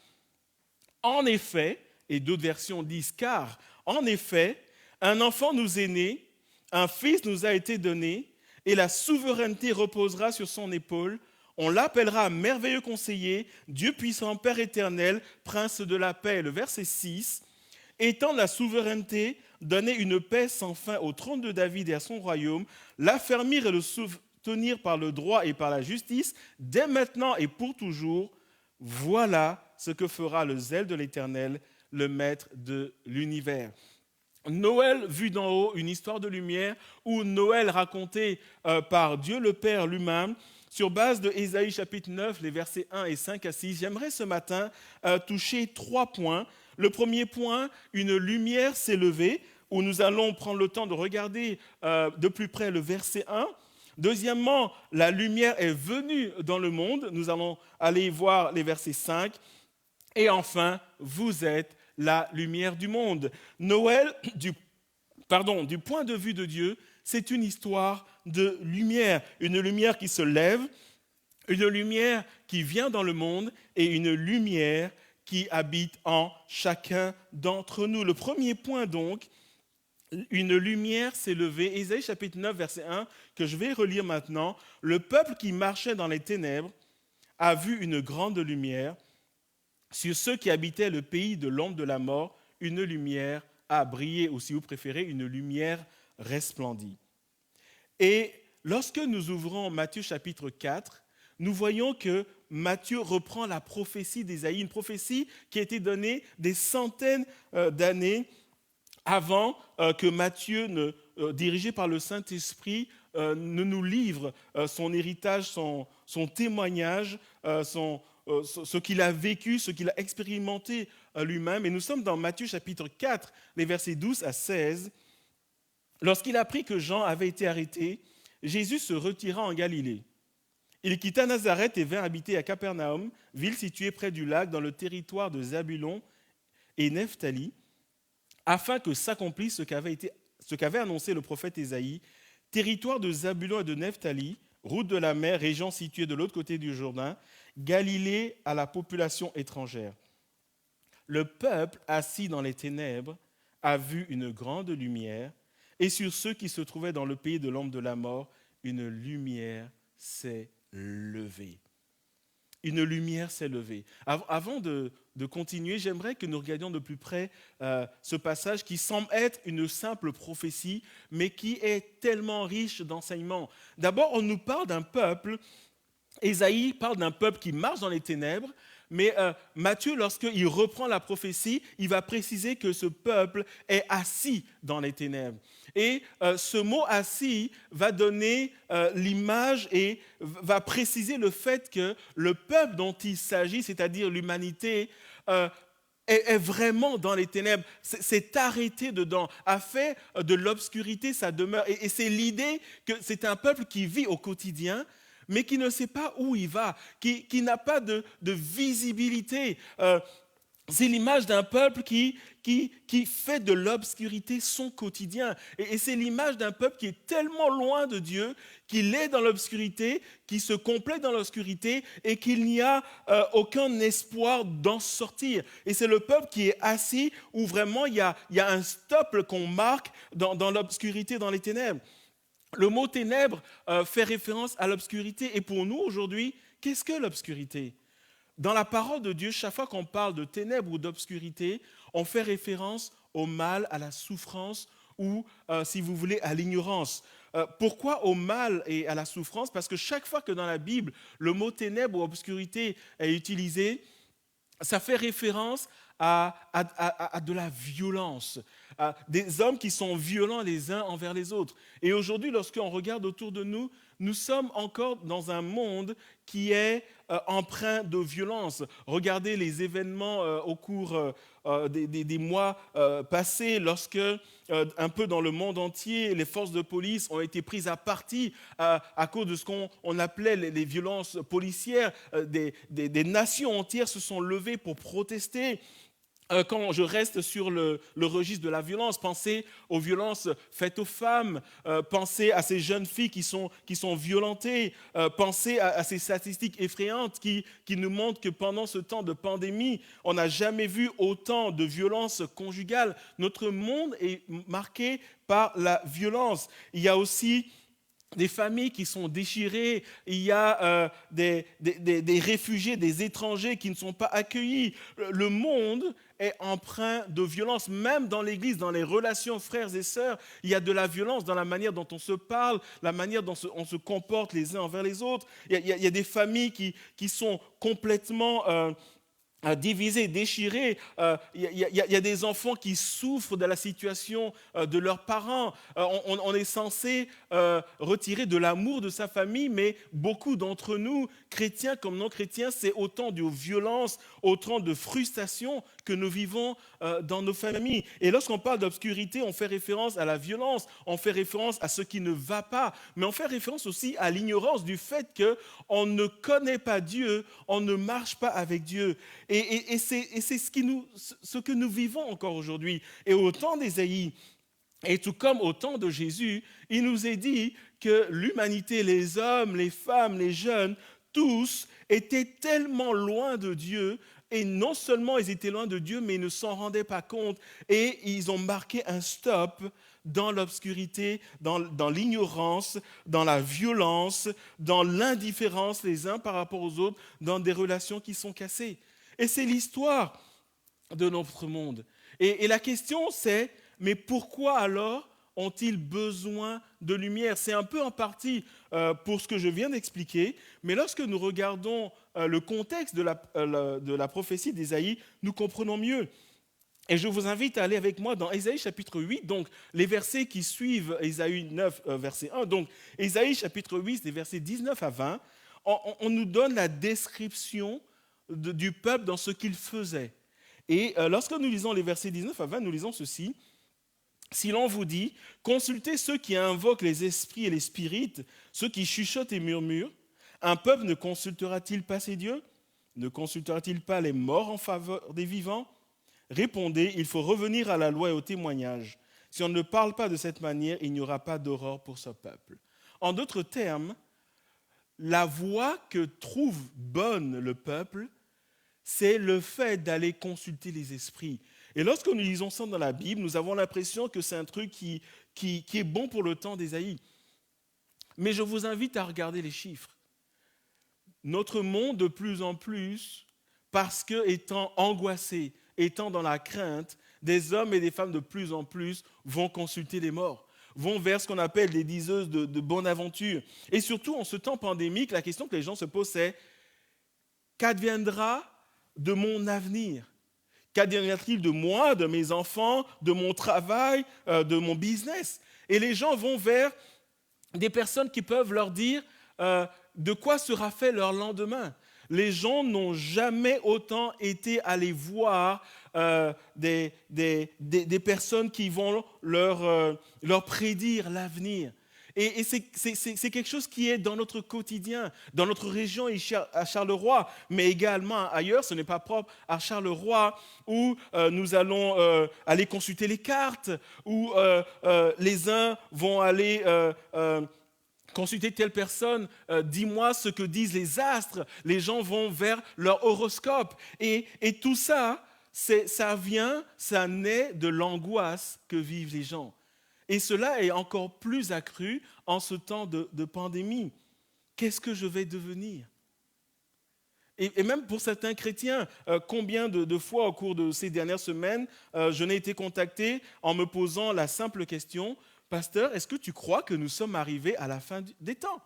« En effet, et d'autres versions disent car, en effet, un enfant nous est né, un fils nous a été donné, et la souveraineté reposera sur son épaule. On l'appellera merveilleux conseiller, Dieu puissant, Père éternel, prince de la paix. Le verset 6, étendre la souveraineté, donner une paix sans fin au trône de David et à son royaume, l'affermir et le soutenir par le droit et par la justice, dès maintenant et pour toujours. Voilà ce que fera le zèle de l'Éternel, le maître de l'univers. Noël vu d'en haut, une histoire de lumière, ou Noël raconté par Dieu le Père lui-même, sur base de Ésaïe chapitre 9, les versets 1 et 5 à 6. J'aimerais ce matin toucher 3 points. Le premier point, une lumière s'est levée, où nous allons prendre le temps de regarder de plus près le verset 1. Deuxièmement, la lumière est venue dans le monde. Nous allons aller voir les versets 5. Et enfin, vous êtes la lumière du monde. Noël, du point de vue de Dieu, c'est une histoire de lumière. Une lumière qui se lève, une lumière qui vient dans le monde et une lumière qui habite en chacun d'entre nous. Le premier point donc, une lumière s'est levée. Ésaïe chapitre 9, verset 1, que je vais relire maintenant. Le peuple qui marchait dans les ténèbres a vu une grande lumière. Sur ceux qui habitaient le pays de l'ombre de la mort, une lumière a brillé, ou si vous préférez, une lumière resplendit. Et lorsque nous ouvrons Matthieu chapitre 4, nous voyons que Matthieu reprend la prophétie d'Ésaïe, une prophétie qui a été donnée des centaines d'années avant que Matthieu, dirigé par le Saint-Esprit, ne nous livre son héritage, son témoignage, ce qu'il a vécu, ce qu'il a expérimenté lui-même. Et nous sommes dans Matthieu chapitre 4, les versets 12 à 16. Lorsqu'il apprit que Jean avait été arrêté, Jésus se retira en Galilée. Il quitta Nazareth et vint habiter à Capernaum, ville située près du lac dans le territoire de Zabulon et Nephtali, afin que s'accomplisse ce qu'avait annoncé le prophète Ésaïe, territoire de Zabulon et de Nephtali, route de la mer, région située de l'autre côté du Jourdain, Galilée à la population étrangère. Le peuple assis dans les ténèbres a vu une grande lumière, et sur ceux qui se trouvaient dans le pays de l'ombre de la mort, une lumière s'est levée. Une lumière s'est levée. Avant de continuer, j'aimerais que nous regardions de plus près ce passage qui semble être une simple prophétie, mais qui est tellement riche d'enseignements. D'abord, on nous parle d'un peuple. Ésaïe parle d'un peuple qui marche dans les ténèbres, mais Matthieu, lorsqu'il reprend la prophétie, il va préciser que ce peuple est assis dans les ténèbres. Et ce mot « assis » va donner l'image et va préciser le fait que le peuple dont il s'agit, c'est-à-dire l'humanité, est vraiment dans les ténèbres, s'est arrêté dedans, a fait de l'obscurité sa demeure. Et c'est l'idée que c'est un peuple qui vit au quotidien, mais qui ne sait pas où il va, qui n'a pas de visibilité. C'est l'image d'un peuple qui fait de l'obscurité son quotidien. Et c'est l'image d'un peuple qui est tellement loin de Dieu, qu'il est dans l'obscurité, qui se complaît dans l'obscurité et qu'il n'y a aucun espoir d'en sortir. Et c'est le peuple qui est assis où vraiment il y a un stop qu'on marque dans l'obscurité, dans les ténèbres. Le mot ténèbres fait référence à l'obscurité. Et pour nous, aujourd'hui, qu'est-ce que l'obscurité ? Dans la parole de Dieu, chaque fois qu'on parle de ténèbres ou d'obscurité, on fait référence au mal, à la souffrance ou, si vous voulez, à l'ignorance. Pourquoi au mal et à la souffrance ? Parce que chaque fois que dans la Bible, le mot ténèbres ou obscurité est utilisé, ça fait référence à de la violence, à des hommes qui sont violents les uns envers les autres. Et aujourd'hui, lorsqu'on regarde autour de nous, nous sommes encore dans un monde qui est empreint de violence. Regardez les événements au cours des mois passés, lorsque, un peu dans le monde entier, les forces de police ont été prises à partie à cause de ce qu'on appelait les violences policières. Des nations entières se sont levées pour protester. Quand je reste sur le registre de la violence, pensez aux violences faites aux femmes, pensez à ces jeunes filles qui sont violentées, pensez à ces statistiques effrayantes qui nous montrent que pendant ce temps de pandémie, on n'a jamais vu autant de violences conjugales. Notre monde est marqué par la violence. Il y a aussi des familles qui sont déchirées, il y a des réfugiés, des étrangers qui ne sont pas accueillis. Le monde est empreint de violence, même dans l'Église, dans les relations frères et sœurs. Il y a de la violence dans la manière dont on se parle, la manière dont on se comporte les uns envers les autres. Il y a des familles qui sont complètement divisés, déchirés. Il y a des enfants qui souffrent de la situation de leurs parents. On est censé retirer de l'amour de sa famille, mais beaucoup d'entre nous, chrétiens comme non chrétiens, c'est autant de violence, autant de frustration que nous vivons dans nos familles. Et lorsqu'on parle d'obscurité, on fait référence à la violence, on fait référence à ce qui ne va pas, mais on fait référence aussi à l'ignorance du fait qu'on ne connaît pas Dieu, on ne marche pas avec Dieu. Et c'est ce que nous vivons encore aujourd'hui. Et au temps d'Ésaïe, et tout comme au temps de Jésus, il nous est dit que l'humanité, les hommes, les femmes, les jeunes, tous étaient tellement loin de Dieu. Et non seulement ils étaient loin de Dieu, mais ils ne s'en rendaient pas compte. Et ils ont marqué un stop dans l'obscurité, dans l'ignorance, dans la violence, dans l'indifférence les uns par rapport aux autres, dans des relations qui sont cassées. Et c'est l'histoire de notre monde. Et la question c'est, mais pourquoi alors ont-ils besoin de lumière ? C'est un peu en partie pour ce que je viens d'expliquer, mais lorsque nous regardons le contexte de la prophétie d'Ésaïe, nous comprenons mieux. Et je vous invite à aller avec moi dans Ésaïe chapitre 8, donc les versets qui suivent Ésaïe 9, verset 1. Donc Ésaïe chapitre 8, des versets 19 à 20, on nous donne la description du peuple dans ce qu'il faisait. Et lorsque nous lisons les versets 19 à 20, nous lisons ceci. « Si l'on vous dit, consultez ceux qui invoquent les esprits et les spirites, ceux qui chuchotent et murmurent, un peuple ne consultera-t-il pas ses dieux? Ne consultera-t-il pas les morts en faveur des vivants? Répondez, il faut revenir à la loi et au témoignage. Si on ne parle pas de cette manière, il n'y aura pas d'aurore pour ce peuple. » En d'autres termes, la voie que trouve bonne le peuple, c'est le fait d'aller consulter les esprits. Et lorsque nous lisons ça dans la Bible, nous avons l'impression que c'est un truc qui est bon pour le temps d'Ésaïe. Mais je vous invite à regarder les chiffres. Notre monde, de plus en plus, parce que étant angoissé, étant dans la crainte, des hommes et des femmes de plus en plus vont consulter les morts, vont vers ce qu'on appelle des diseuses de bonne aventure. Et surtout, en ce temps pandémique, la question que les gens se posent, c'est qu'adviendra de mon avenir? Qu'adviendra-t-il de moi, de mes enfants, de mon travail, de mon business? Et les gens vont vers des personnes qui peuvent leur dire de quoi sera fait leur lendemain. Les gens n'ont jamais autant été allés voir des personnes qui vont leur prédire l'avenir. Et c'est quelque chose qui est dans notre quotidien, dans notre région ici à Charleroi, mais également ailleurs. Ce n'est pas propre à Charleroi, où nous allons aller consulter les cartes, où les uns vont aller consulter telle personne, dis-moi ce que disent les astres. Les gens vont vers leur horoscope. Et tout ça, ça naît de l'angoisse que vivent les gens. Et cela est encore plus accru en ce temps de pandémie. Qu'est-ce que je vais devenir ? Et même pour certains chrétiens, combien de fois au cours de ces dernières semaines, je n'ai été contacté en me posant la simple question, « Pasteur, est-ce que tu crois que nous sommes arrivés à la fin des temps ?»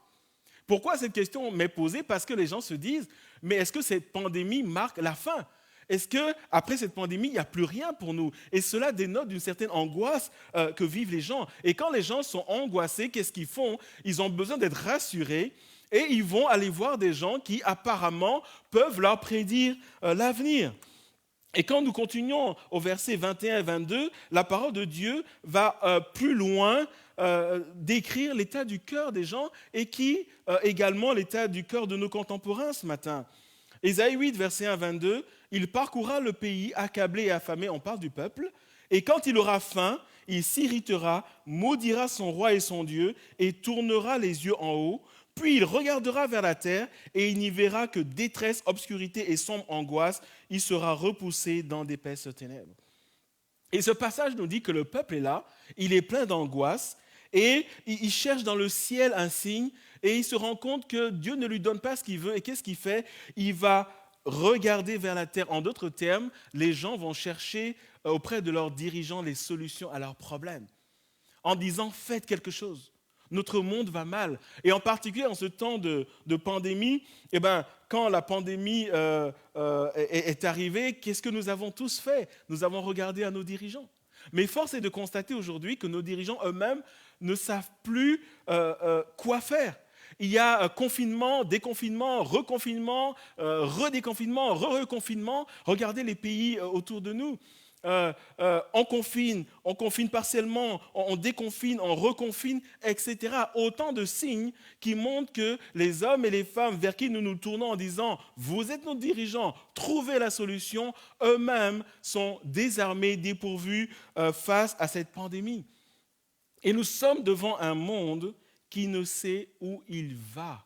Pourquoi cette question m'est posée ? Parce que les gens se disent, « Mais est-ce que cette pandémie marque la fin ? Est-ce qu'après cette pandémie, il n'y a plus rien pour nous ?» Et cela dénote d'une certaine angoisse que vivent les gens. Et quand les gens sont angoissés, qu'est-ce qu'ils font ? Ils ont besoin d'être rassurés et ils vont aller voir des gens qui apparemment peuvent leur prédire l'avenir. Et quand nous continuons au verset 21 et 22, la parole de Dieu va plus loin décrire l'état du cœur des gens et qui également l'état du cœur de nos contemporains ce matin. Ésaïe 8, verset 1 à 22, « Il parcourra le pays accablé et affamé », on parle du peuple, « et quand il aura faim, il s'irritera, maudira son roi et son Dieu et tournera les yeux en haut. Puis il regardera vers la terre et il n'y verra que détresse, obscurité et sombre angoisse. Il sera repoussé dans d'épaisses ténèbres. » Et ce passage nous dit que le peuple est là, il est plein d'angoisse Et il cherche dans le ciel un signe et il se rend compte que Dieu ne lui donne pas ce qu'il veut. Et qu'est-ce qu'il fait? Il va regarder vers la terre. En d'autres termes, les gens vont chercher auprès de leurs dirigeants les solutions à leurs problèmes en disant faites quelque chose. Notre monde va mal. Et en particulier en ce temps de pandémie, quand la pandémie est arrivée, qu'est-ce que nous avons tous fait? Nous avons regardé à nos dirigeants. Mais force est de constater aujourd'hui que nos dirigeants eux-mêmes ne savent plus quoi faire. Il y a confinement, déconfinement, reconfinement, redéconfinement, reconfinement. Regardez les pays autour de nous. On confine partiellement, on déconfine, on reconfine, etc. Autant de signes qui montrent que les hommes et les femmes vers qui nous nous tournons en disant « Vous êtes nos dirigeants, trouvez la solution », eux-mêmes sont désarmés, dépourvus face à cette pandémie. Et nous sommes devant un monde qui ne sait où il va.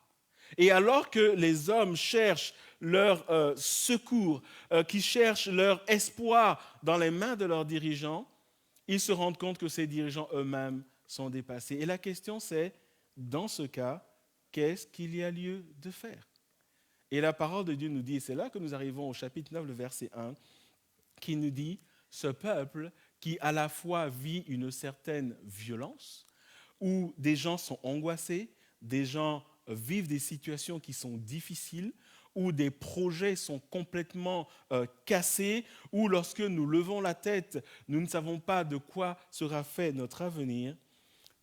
Et alors que les hommes cherchent leur secours, qui cherchent leur espoir dans les mains de leurs dirigeants, ils se rendent compte que ces dirigeants eux-mêmes sont dépassés. Et la question c'est, dans ce cas, qu'est-ce qu'il y a lieu de faire? Et la parole de Dieu nous dit, et c'est là que nous arrivons au chapitre 9, le verset 1, qui nous dit, ce peuple qui à la fois vit une certaine violence, où des gens sont angoissés, des gens vivent des situations qui sont difficiles, où des projets sont complètement cassés, où lorsque nous levons la tête, nous ne savons pas de quoi sera fait notre avenir.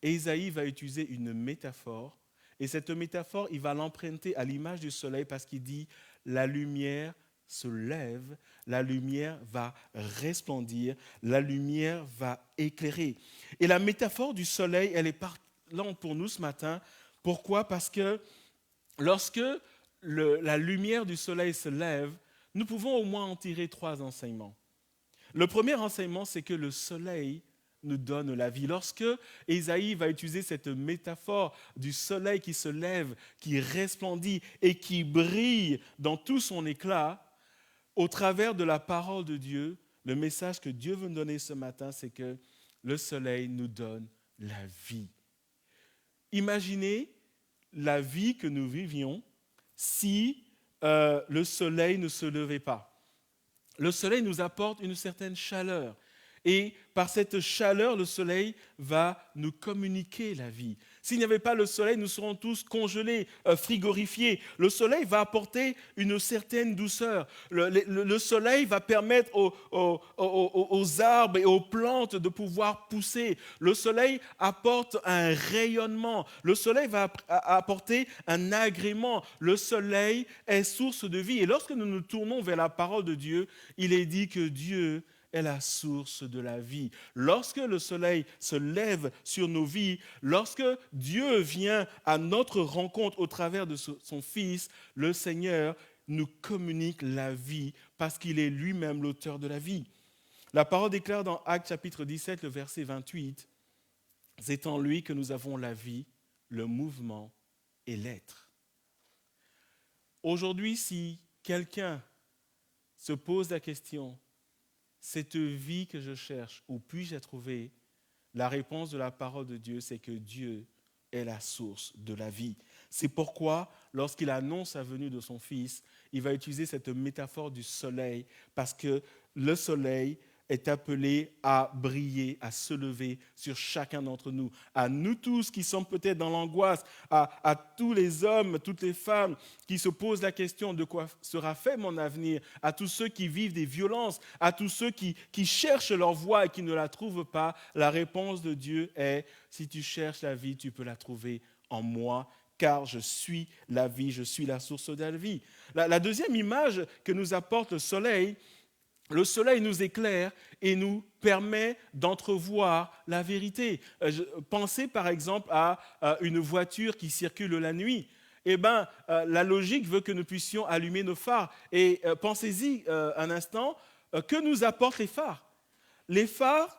Et Isaïe va utiliser une métaphore, et cette métaphore, il va l'emprunter à l'image du soleil parce qu'il dit « la lumière se lève, la lumière va resplendir, la lumière va éclairer. » Et la métaphore du soleil, elle est parlante pour nous ce matin. Pourquoi? Parce que lorsque la lumière du soleil se lève, nous pouvons au moins en tirer 3 enseignements. Le premier enseignement, c'est que le soleil nous donne la vie. Lorsque Ésaïe va utiliser cette métaphore du soleil qui se lève, qui resplendit et qui brille dans tout son éclat, au travers de la parole de Dieu, le message que Dieu veut nous donner ce matin, c'est que le soleil nous donne la vie. Imaginez la vie que nous vivions si le soleil ne se levait pas. Le soleil nous apporte une certaine chaleur. Et par cette chaleur, le soleil va nous communiquer la vie. S'il n'y avait pas le soleil, nous serons tous congelés, frigorifiés. Le soleil va apporter une certaine douceur. Le soleil va permettre aux arbres et aux plantes de pouvoir pousser. Le soleil apporte un rayonnement. Le soleil va apporter un agrément. Le soleil est source de vie. Et lorsque nous nous tournons vers la parole de Dieu, il est dit que Dieu est la source de la vie. Lorsque le soleil se lève sur nos vies, lorsque Dieu vient à notre rencontre au travers de son Fils, le Seigneur nous communique la vie parce qu'il est lui-même l'auteur de la vie. La parole déclare dans Actes chapitre 17, le verset 28, « C'est en lui que nous avons la vie, le mouvement et l'être. » Aujourd'hui, si quelqu'un se pose la question, cette vie que je cherche, où puis-je la trouver? La réponse de la parole de Dieu, c'est que Dieu est la source de la vie. C'est pourquoi, lorsqu'il annonce la venue de son Fils, il va utiliser cette métaphore du soleil, parce que le soleil est appelé à briller, à se lever sur chacun d'entre nous. À nous tous qui sommes peut-être dans l'angoisse, à tous les hommes, toutes les femmes qui se posent la question de quoi sera fait mon avenir, à tous ceux qui vivent des violences, à tous ceux qui cherchent leur voie et qui ne la trouvent pas, la réponse de Dieu est « Si tu cherches la vie, tu peux la trouver en moi, car je suis la vie, je suis la source de la vie. » La deuxième image que nous apporte le soleil nous éclaire et nous permet d'entrevoir la vérité. Pensez par exemple à une voiture qui circule la nuit. La logique veut que nous puissions allumer nos phares. Et pensez-y un instant, que nous apportent les phares? Les phares,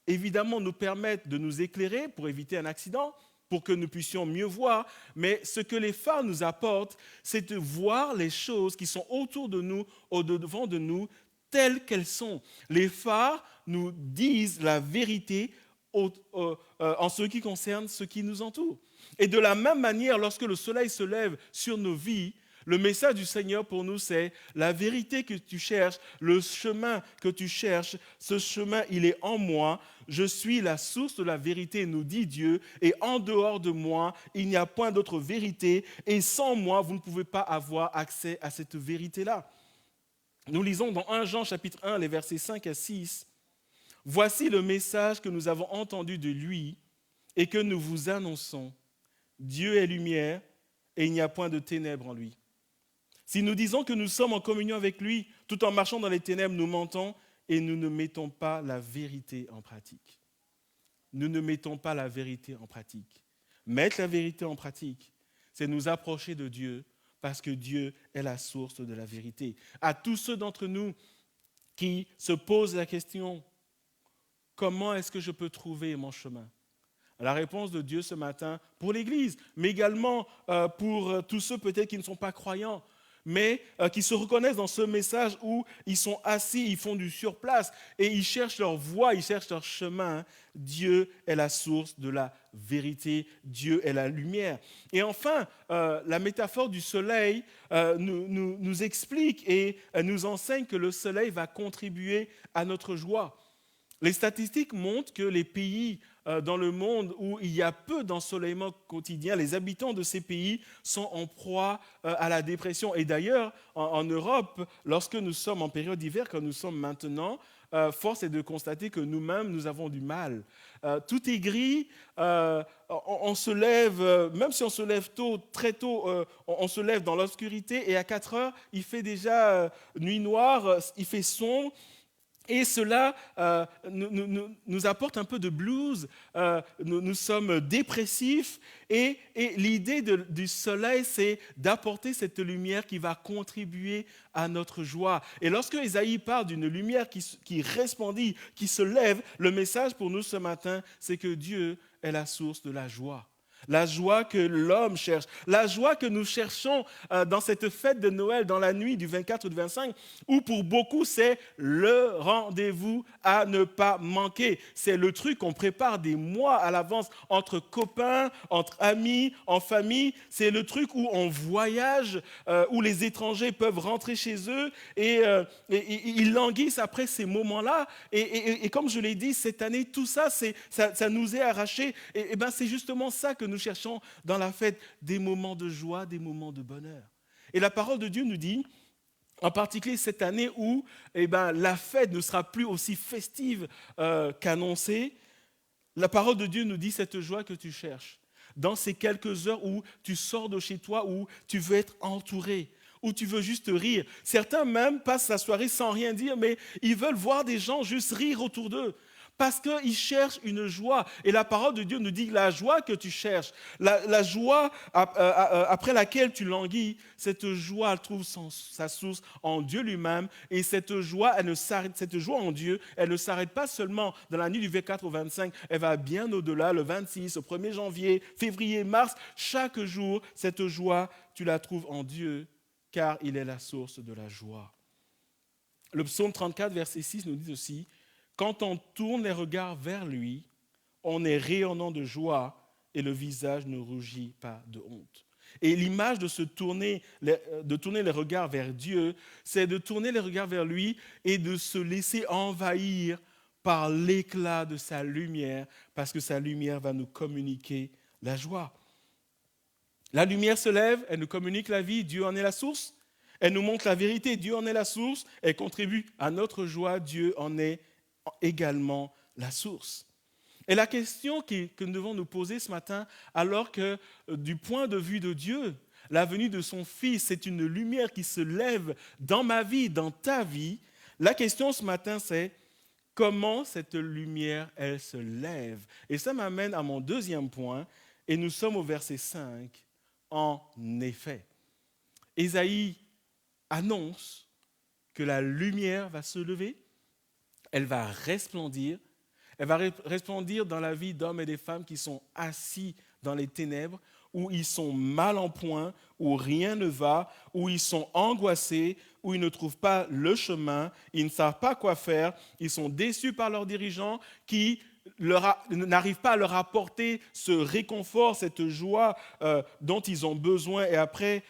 évidemment, nous permettent de nous éclairer pour éviter un accident, pour que nous puissions mieux voir. Mais ce que les phares nous apportent, c'est de voir les choses qui sont autour de nous, au-devant de nous, telles qu'elles sont. Les phares nous disent la vérité en ce qui concerne ce qui nous entoure. Et de la même manière, lorsque le soleil se lève sur nos vies, le message du Seigneur pour nous, c'est la vérité que tu cherches, le chemin que tu cherches, ce chemin, il est en moi. Je suis la source de la vérité, nous dit Dieu, et en dehors de moi, il n'y a point d'autre vérité, et sans moi, vous ne pouvez pas avoir accès à cette vérité-là. Nous lisons dans 1 Jean chapitre 1, les versets 5 à 6. « Voici le message que nous avons entendu de lui et que nous vous annonçons. Dieu est lumière et il n'y a point de ténèbres en lui. Si nous disons que nous sommes en communion avec lui, tout en marchant dans les ténèbres, nous mentons et nous ne mettons pas la vérité en pratique. » Nous ne mettons pas la vérité en pratique. Mettre la vérité en pratique, c'est nous approcher de Dieu parce que Dieu est la source de la vérité. À tous ceux d'entre nous qui se posent la question, comment est-ce que je peux trouver mon chemin ? La réponse de Dieu ce matin pour l'Église, mais également pour tous ceux peut-être qui ne sont pas croyants, mais qui se reconnaissent dans ce message où ils sont assis, ils font du surplace et ils cherchent leur voie, ils cherchent leur chemin. Dieu est la source de la vérité, Dieu est la lumière. Et enfin, la métaphore du soleil nous explique et nous enseigne que le soleil va contribuer à notre joie. Les statistiques montrent que les pays dans le monde où il y a peu d'ensoleillement quotidien, les habitants de ces pays sont en proie à la dépression. Et d'ailleurs, en Europe, lorsque nous sommes en période d'hiver, comme nous sommes maintenant, force est de constater que nous-mêmes, nous avons du mal. Tout est gris, on se lève, même si on se lève tôt, très tôt, on se lève dans l'obscurité et à 4 heures, il fait déjà nuit noire, il fait sombre. Et cela nous apporte un peu de blues, nous sommes dépressifs et l'idée du soleil, c'est d'apporter cette lumière qui va contribuer à notre joie. Et lorsque Ésaïe parle d'une lumière qui resplendit, qui se lève, le message pour nous ce matin, c'est que Dieu est la source de la joie. La joie que l'homme cherche, la joie que nous cherchons dans cette fête de Noël, dans la nuit du 24 ou du 25, où pour beaucoup c'est le rendez-vous à ne pas manquer. C'est le truc qu'on prépare des mois à l'avance entre copains, entre amis, en famille. C'est le truc où on voyage, où les étrangers peuvent rentrer chez eux et ils languissent après ces moments-là. Et comme je l'ai dit, cette année, tout ça, ça nous est arraché. Et ben, c'est justement ça que nous cherchons dans la fête, des moments de joie, des moments de bonheur. Et la parole de Dieu nous dit, en particulier cette année où la fête ne sera plus aussi festive qu'annoncée, la parole de Dieu nous dit cette joie que tu cherches. Dans ces quelques heures où tu sors de chez toi, où tu veux être entouré, où tu veux juste rire. Certains même passent la soirée sans rien dire, mais ils veulent voir des gens juste rire autour d'eux. Parce qu'ils cherchent une joie. Et la parole de Dieu nous dit la joie que tu cherches, la joie après laquelle tu languis, cette joie, elle trouve sa source en Dieu lui-même. Et cette joie en Dieu, elle ne s'arrête pas seulement dans la nuit du 24 au 25, elle va bien au-delà, le 26, au 1er janvier, février, mars. Chaque jour, cette joie, tu la trouves en Dieu, car il est la source de la joie. Le psaume 34, verset 6 nous dit aussi, quand on tourne les regards vers lui, on est rayonnant de joie et le visage ne rougit pas de honte. Et l'image de tourner les regards vers Dieu, c'est de tourner les regards vers lui et de se laisser envahir par l'éclat de sa lumière, parce que sa lumière va nous communiquer la joie. La lumière se lève, elle nous communique la vie, Dieu en est la source. Elle nous montre la vérité, Dieu en est la source. Elle contribue à notre joie, Dieu en est également la source. Et la question que nous devons nous poser ce matin, alors que du point de vue de Dieu, la venue de son Fils, c'est une lumière qui se lève dans ma vie, dans ta vie. La question ce matin, c'est comment cette lumière, elle se lève. Et ça m'amène à mon deuxième point, et nous sommes au verset 5. En effet, Ésaïe annonce que la lumière va se lever. Elle va resplendir. Elle va resplendir dans la vie d'hommes et de femmes qui sont assis dans les ténèbres, où ils sont mal en point, où rien ne va, où ils sont angoissés, où ils ne trouvent pas le chemin, ils ne savent pas quoi faire, ils sont déçus par leurs dirigeants qui n'arrive pas à leur apporter ce réconfort, cette joie dont ils ont besoin et après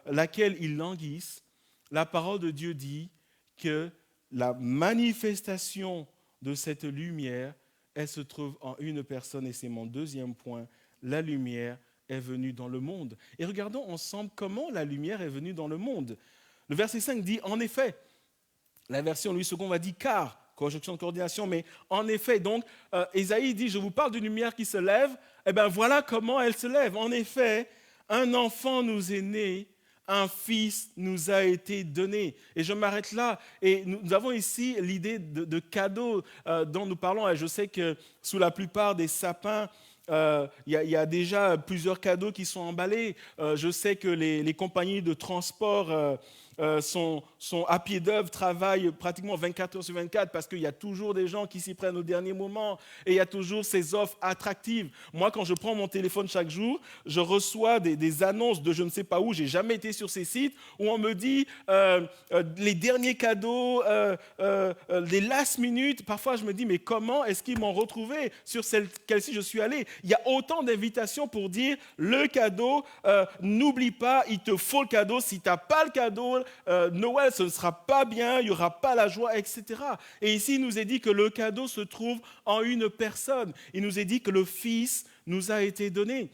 laquelle ils languissent, la parole de Dieu dit que la manifestation de cette lumière, elle se trouve en une personne et c'est mon deuxième point, la lumière est venue dans le monde. Et regardons ensemble comment la lumière est venue dans le monde. Le verset 5 dit, en effet, la version Louis II va dire car, conjonction de coordination, mais en effet, donc, Ésaïe dit, je vous parle d'une lumière qui se lève, et bien voilà comment elle se lève. En effet, un enfant nous est né, un fils nous a été donné. Et je m'arrête là. Et nous avons ici l'idée de cadeau dont nous parlons. Et je sais que sous la plupart des sapins, il y a déjà plusieurs cadeaux qui sont emballés. Je sais que les compagnies de transport sont à pied d'œuvre, travaillent pratiquement 24 heures sur 24 parce qu'il y a toujours des gens qui s'y prennent au dernier moment et il y a toujours ces offres attractives. Moi, quand je prends mon téléphone chaque jour, je reçois des annonces de je ne sais pas où, je n'ai jamais été sur ces sites, où on me dit les derniers cadeaux, les last minutes. Parfois, je me dis, mais comment est-ce qu'ils m'ont retrouvé sur celle-ci je suis allé? Il y a autant d'invitations pour dire le cadeau, n'oublie pas, il te faut le cadeau. Si tu n'as pas le cadeau, Noël, ce ne sera pas bien, il n'y aura pas la joie, etc. Et ici, il nous est dit que le cadeau se trouve en une personne. Il nous est dit que le Fils nous a été donné.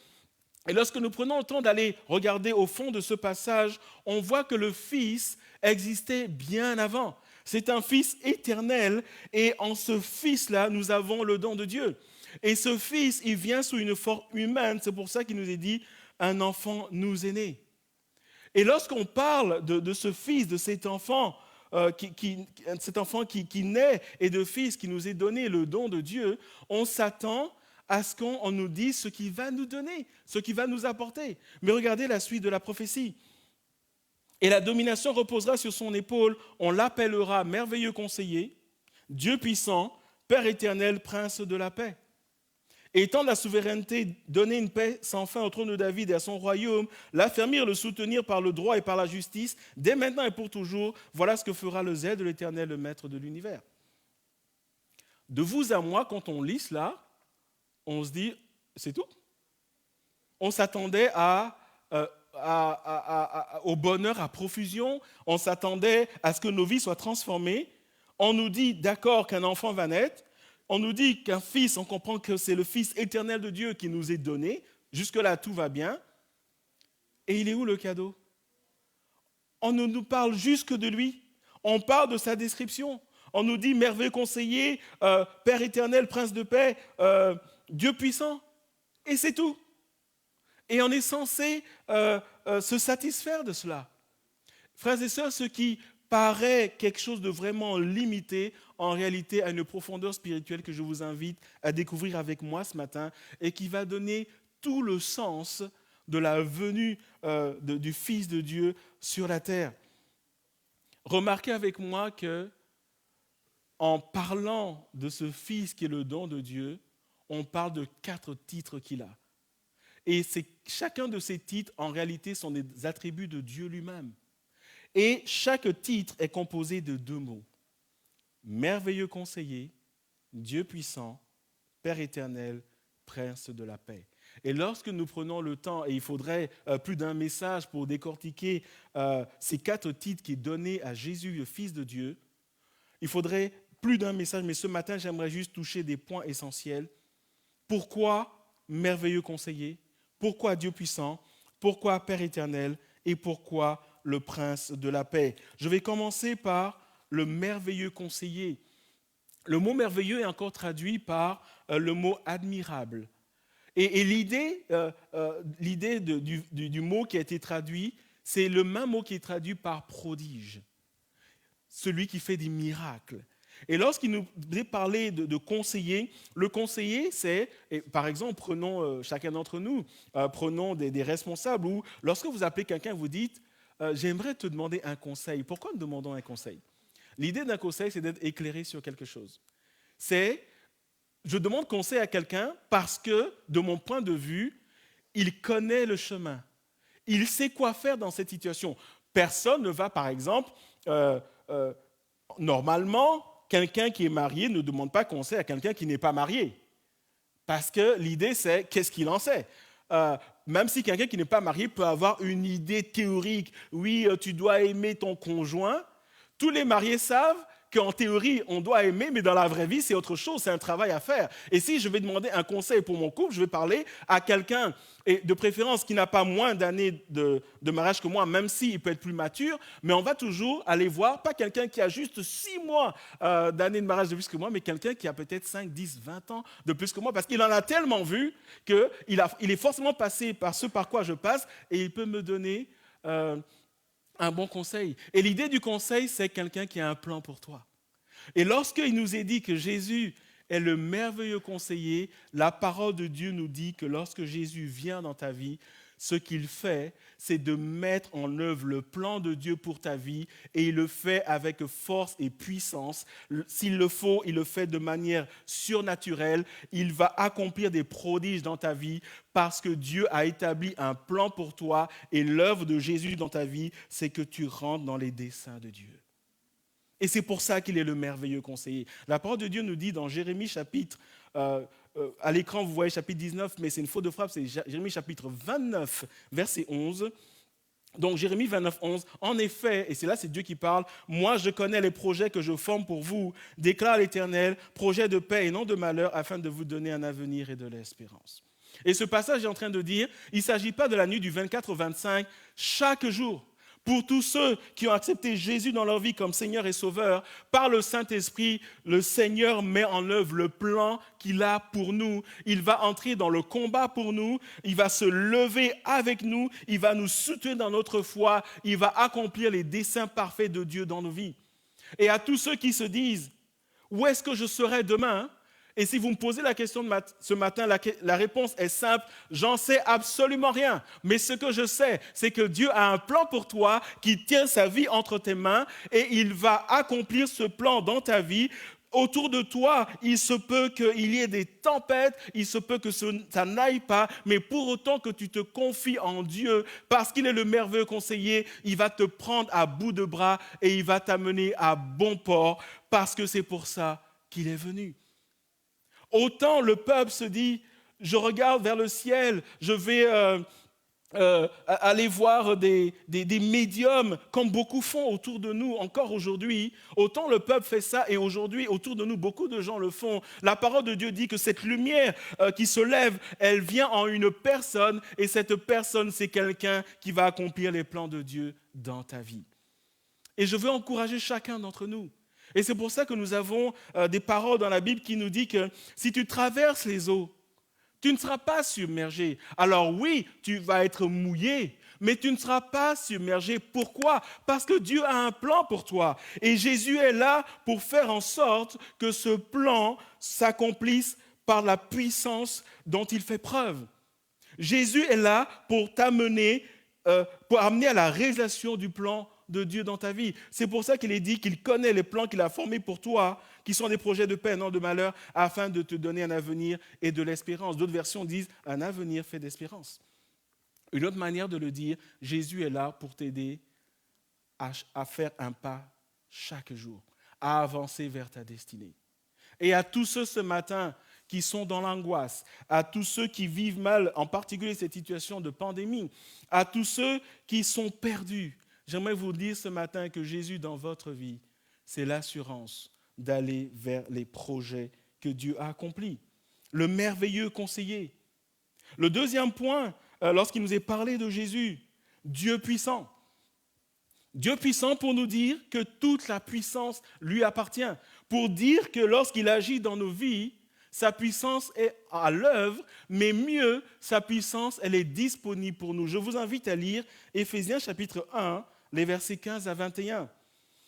Et lorsque nous prenons le temps d'aller regarder au fond de ce passage, on voit que le Fils existait bien avant. C'est un Fils éternel et en ce Fils-là, nous avons le don de Dieu. Et ce Fils, il vient sous une forme humaine, c'est pour ça qu'il nous est dit « un enfant nous est né ». Et lorsqu'on parle de ce fils, de cet enfant, qui naît et de fils qui nous est donné le don de Dieu, on s'attend à ce qu'on nous dise ce qu'il va nous donner, ce qu'il va nous apporter. Mais regardez la suite de la prophétie. Et la domination reposera sur son épaule, on l'appellera merveilleux conseiller, Dieu puissant, Père éternel, prince de la paix. Et étant de la souveraineté, donner une paix sans fin au trône de David et à son royaume, l'affermir, le soutenir par le droit et par la justice, dès maintenant et pour toujours, voilà ce que fera le zèle de l'Éternel, le maître de l'univers. De vous à moi, quand on lit cela, on se dit, c'est tout. On s'attendait au bonheur à profusion, on s'attendait à ce que nos vies soient transformées. On nous dit, d'accord, qu'un enfant va naître. On nous dit qu'un fils, on comprend que c'est le Fils éternel de Dieu qui nous est donné. Jusque-là, tout va bien. Et il est où le cadeau? On nous parle jusque de lui. On parle de sa description. On nous dit merveilleux conseiller, Père éternel, prince de paix, Dieu puissant. Et c'est tout. Et on est censé se satisfaire de cela. Frères et sœurs, ce qui paraît quelque chose de vraiment limité, en réalité a une profondeur spirituelle que je vous invite à découvrir avec moi ce matin et qui va donner tout le sens de la venue du Fils de Dieu sur la terre. Remarquez avec moi que en parlant de ce Fils qui est le don de Dieu, on parle de 4 titres qu'il a. Et chacun de ces titres, en réalité, sont des attributs de Dieu lui-même. Et chaque titre est composé de 2 mots. Merveilleux conseiller, Dieu puissant, Père éternel, prince de la paix. Et lorsque nous prenons le temps, et il faudrait plus d'un message pour décortiquer ces 4 titres qui sont donnés à Jésus, le Fils de Dieu, il faudrait plus d'un message, mais ce matin, j'aimerais juste toucher des points essentiels. Pourquoi merveilleux conseiller? Pourquoi Dieu puissant? Pourquoi Père éternel? Et pourquoi le prince de la paix? Je vais commencer par le merveilleux conseiller. Le mot merveilleux est encore traduit par le mot admirable. Et l'idée du mot qui a été traduit, c'est le même mot qui est traduit par prodige, celui qui fait des miracles. Et lorsqu'il nous est parlé de conseiller, le conseiller, c'est, par exemple, prenons chacun d'entre nous, prenons des responsables, ou lorsque vous appelez quelqu'un, vous dites, j'aimerais te demander un conseil. Pourquoi nous demandons un conseil? L'idée d'un conseil, c'est d'être éclairé sur quelque chose. Je demande conseil à quelqu'un parce que, de mon point de vue, il connaît le chemin. Il sait quoi faire dans cette situation. Personne ne va, par exemple, normalement, quelqu'un qui est marié ne demande pas conseil à quelqu'un qui n'est pas marié. Parce que l'idée, c'est qu'est-ce qu'il en sait. Même si quelqu'un qui n'est pas marié peut avoir une idée théorique, oui, tu dois aimer ton conjoint, tous les mariés savent qu'en théorie, on doit aimer, mais dans la vraie vie, c'est autre chose, c'est un travail à faire. Et si je vais demander un conseil pour mon couple, je vais parler à quelqu'un, et de préférence qui n'a pas moins d'années de mariage que moi, même s'il peut être plus mature, mais on va toujours aller voir, pas quelqu'un qui a juste 6 mois d'années de mariage de plus que moi, mais quelqu'un qui a peut-être 5, 10, 20 ans de plus que moi, parce qu'il en a tellement vu qu'il est forcément passé par ce par quoi je passe, et il peut me donner un bon conseil. Et l'idée du conseil, c'est quelqu'un qui a un plan pour toi. Et lorsqu'il nous est dit que Jésus est le merveilleux conseiller, la parole de Dieu nous dit que lorsque Jésus vient dans ta vie, ce qu'il fait, c'est de mettre en œuvre le plan de Dieu pour ta vie, et il le fait avec force et puissance. S'il le faut, il le fait de manière surnaturelle. Il va accomplir des prodiges dans ta vie parce que Dieu a établi un plan pour toi, et l'œuvre de Jésus dans ta vie, c'est que tu rentres dans les desseins de Dieu. Et c'est pour ça qu'il est le merveilleux conseiller. La parole de Dieu nous dit dans Jérémie chapitre à l'écran, vous voyez chapitre 19, mais c'est une faute de frappe, c'est Jérémie chapitre 29, verset 11. Donc Jérémie 29, 11, en effet, et c'est Dieu qui parle, « Moi je connais les projets que je forme pour vous, déclare l'Éternel, projets de paix et non de malheur, afin de vous donner un avenir et de l'espérance. » Et ce passage est en train de dire, il ne s'agit pas de la nuit du 24 au 25, chaque jour. Pour tous ceux qui ont accepté Jésus dans leur vie comme Seigneur et Sauveur, par le Saint-Esprit, le Seigneur met en œuvre le plan qu'il a pour nous. Il va entrer dans le combat pour nous, il va se lever avec nous, il va nous soutenir dans notre foi, il va accomplir les desseins parfaits de Dieu dans nos vies. Et à tous ceux qui se disent, où est-ce que je serai demain ? Et si vous me posez la question ce matin, la réponse est simple, j'en sais absolument rien. Mais ce que je sais, c'est que Dieu a un plan pour toi qui tient sa vie entre tes mains et il va accomplir ce plan dans ta vie. Autour de toi, il se peut qu'il y ait des tempêtes, il se peut que ça n'aille pas, mais pour autant que tu te confies en Dieu, parce qu'il est le merveilleux conseiller, il va te prendre à bout de bras et il va t'amener à bon port, parce que c'est pour ça qu'il est venu. Autant le peuple se dit, je regarde vers le ciel, je vais aller voir des médiums comme beaucoup font autour de nous encore aujourd'hui. Autant le peuple fait ça et aujourd'hui autour de nous, beaucoup de gens le font. La parole de Dieu dit que cette lumière qui se lève, elle vient en une personne et cette personne, c'est quelqu'un qui va accomplir les plans de Dieu dans ta vie. Et je veux encourager chacun d'entre nous. Et c'est pour ça que nous avons des paroles dans la Bible qui nous disent que si tu traverses les eaux, tu ne seras pas submergé. Alors oui, tu vas être mouillé, mais tu ne seras pas submergé. Pourquoi ? Parce que Dieu a un plan pour toi. Et Jésus est là pour faire en sorte que ce plan s'accomplisse par la puissance dont il fait preuve. Jésus est là pour t'amener, pour amener à la réalisation du plan de Dieu dans ta vie. C'est pour ça qu'il est dit qu'il connaît les plans qu'il a formés pour toi, qui sont des projets de paix, non de malheur, afin de te donner un avenir et de l'espérance. D'autres versions disent un avenir fait d'espérance. Une autre manière de le dire, Jésus est là pour t'aider à faire un pas chaque jour, à avancer vers ta destinée. Et à tous ceux ce matin qui sont dans l'angoisse, à tous ceux qui vivent mal, en particulier cette situation de pandémie, à tous ceux qui sont perdus, j'aimerais vous dire ce matin que Jésus dans votre vie, c'est l'assurance d'aller vers les projets que Dieu a accomplis. Le merveilleux conseiller. Le deuxième point, lorsqu'il nous est parlé de Jésus, Dieu puissant. Dieu puissant pour nous dire que toute la puissance lui appartient. Pour dire que lorsqu'il agit dans nos vies, sa puissance est à l'œuvre, mais mieux, sa puissance, elle est disponible pour nous. Je vous invite à lire Éphésiens chapitre 1, les versets 15 à 21.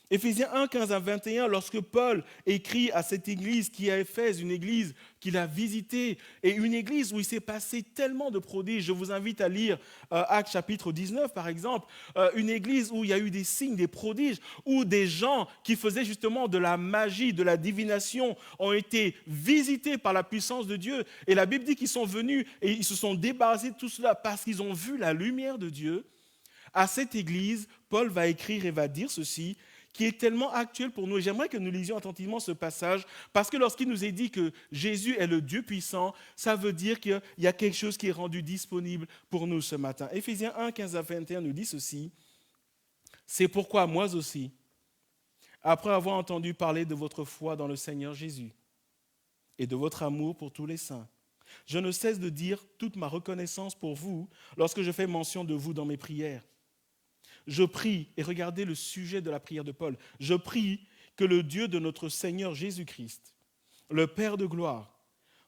Éphésiens 1, 15 à 21, lorsque Paul écrit à cette église qui est à Éphèse, une église qu'il a visitée, et une église où il s'est passé tellement de prodiges. Je vous invite à lire Actes chapitre 19, par exemple, une église où il y a eu des signes, des prodiges, où des gens qui faisaient justement de la magie, de la divination, ont été visités par la puissance de Dieu. Et la Bible dit qu'ils sont venus et ils se sont débarrassés de tout cela parce qu'ils ont vu la lumière de Dieu. À cette église, Paul va écrire et va dire ceci, qui est tellement actuel pour nous. Et j'aimerais que nous lisions attentivement ce passage, parce que lorsqu'il nous est dit que Jésus est le Dieu puissant, ça veut dire qu'il y a quelque chose qui est rendu disponible pour nous ce matin. Éphésiens 1, 15 à 21 nous dit ceci. C'est pourquoi moi aussi, après avoir entendu parler de votre foi dans le Seigneur Jésus et de votre amour pour tous les saints, je ne cesse de dire toute ma reconnaissance pour vous lorsque je fais mention de vous dans mes prières. Je prie, et regardez le sujet de la prière de Paul, je prie que le Dieu de notre Seigneur Jésus-Christ, le Père de gloire,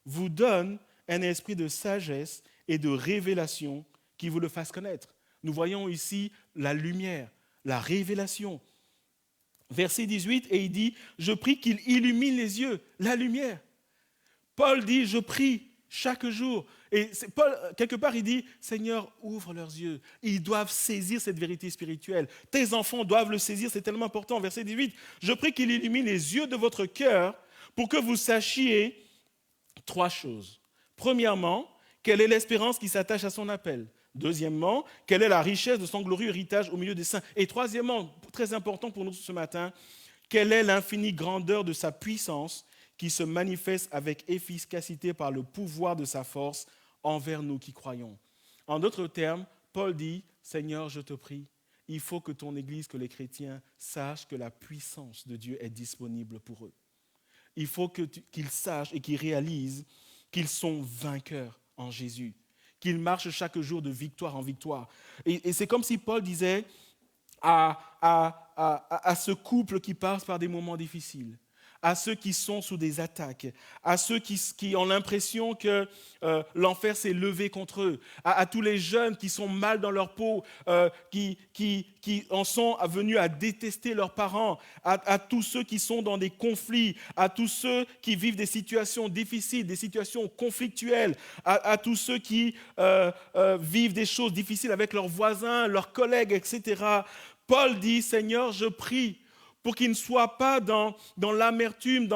vous donne un esprit de sagesse et de révélation qui vous le fasse connaître. Nous voyons ici la lumière, la révélation. Verset 18, et il dit, je prie qu'il illumine les yeux, la lumière. Paul dit, je prie chaque jour. Et Paul, quelque part, il dit, Seigneur, ouvre leurs yeux. Ils doivent saisir cette vérité spirituelle. Tes enfants doivent le saisir, c'est tellement important. Verset 18, je prie qu'il illumine les yeux de votre cœur pour que vous sachiez 3 choses. Premièrement, quelle est l'espérance qui s'attache à son appel? Deuxièmement, quelle est la richesse de son glorieux héritage au milieu des saints? Et troisièmement, très important pour nous ce matin, quelle est l'infinie grandeur de sa puissance qui se manifeste avec efficacité par le pouvoir de sa force envers nous qui croyons. En d'autres termes, Paul dit, Seigneur, je te prie, il faut que ton Église, que les chrétiens sachent que la puissance de Dieu est disponible pour eux. Il faut qu'ils sachent et qu'ils réalisent qu'ils sont vainqueurs en Jésus, qu'ils marchent chaque jour de victoire en victoire. Et c'est comme si Paul disait à ce couple qui passe par des moments difficiles, à ceux qui sont sous des attaques, à ceux qui ont l'impression que l'enfer s'est levé contre eux, à tous les jeunes qui sont mal dans leur peau, qui en sont venus à détester leurs parents, à tous ceux qui sont dans des conflits, à tous ceux qui vivent des situations difficiles, des situations conflictuelles, à tous ceux qui vivent des choses difficiles avec leurs voisins, leurs collègues, etc. Paul dit, Seigneur, je prie pour qu'ils ne soient pas dans l'amertume,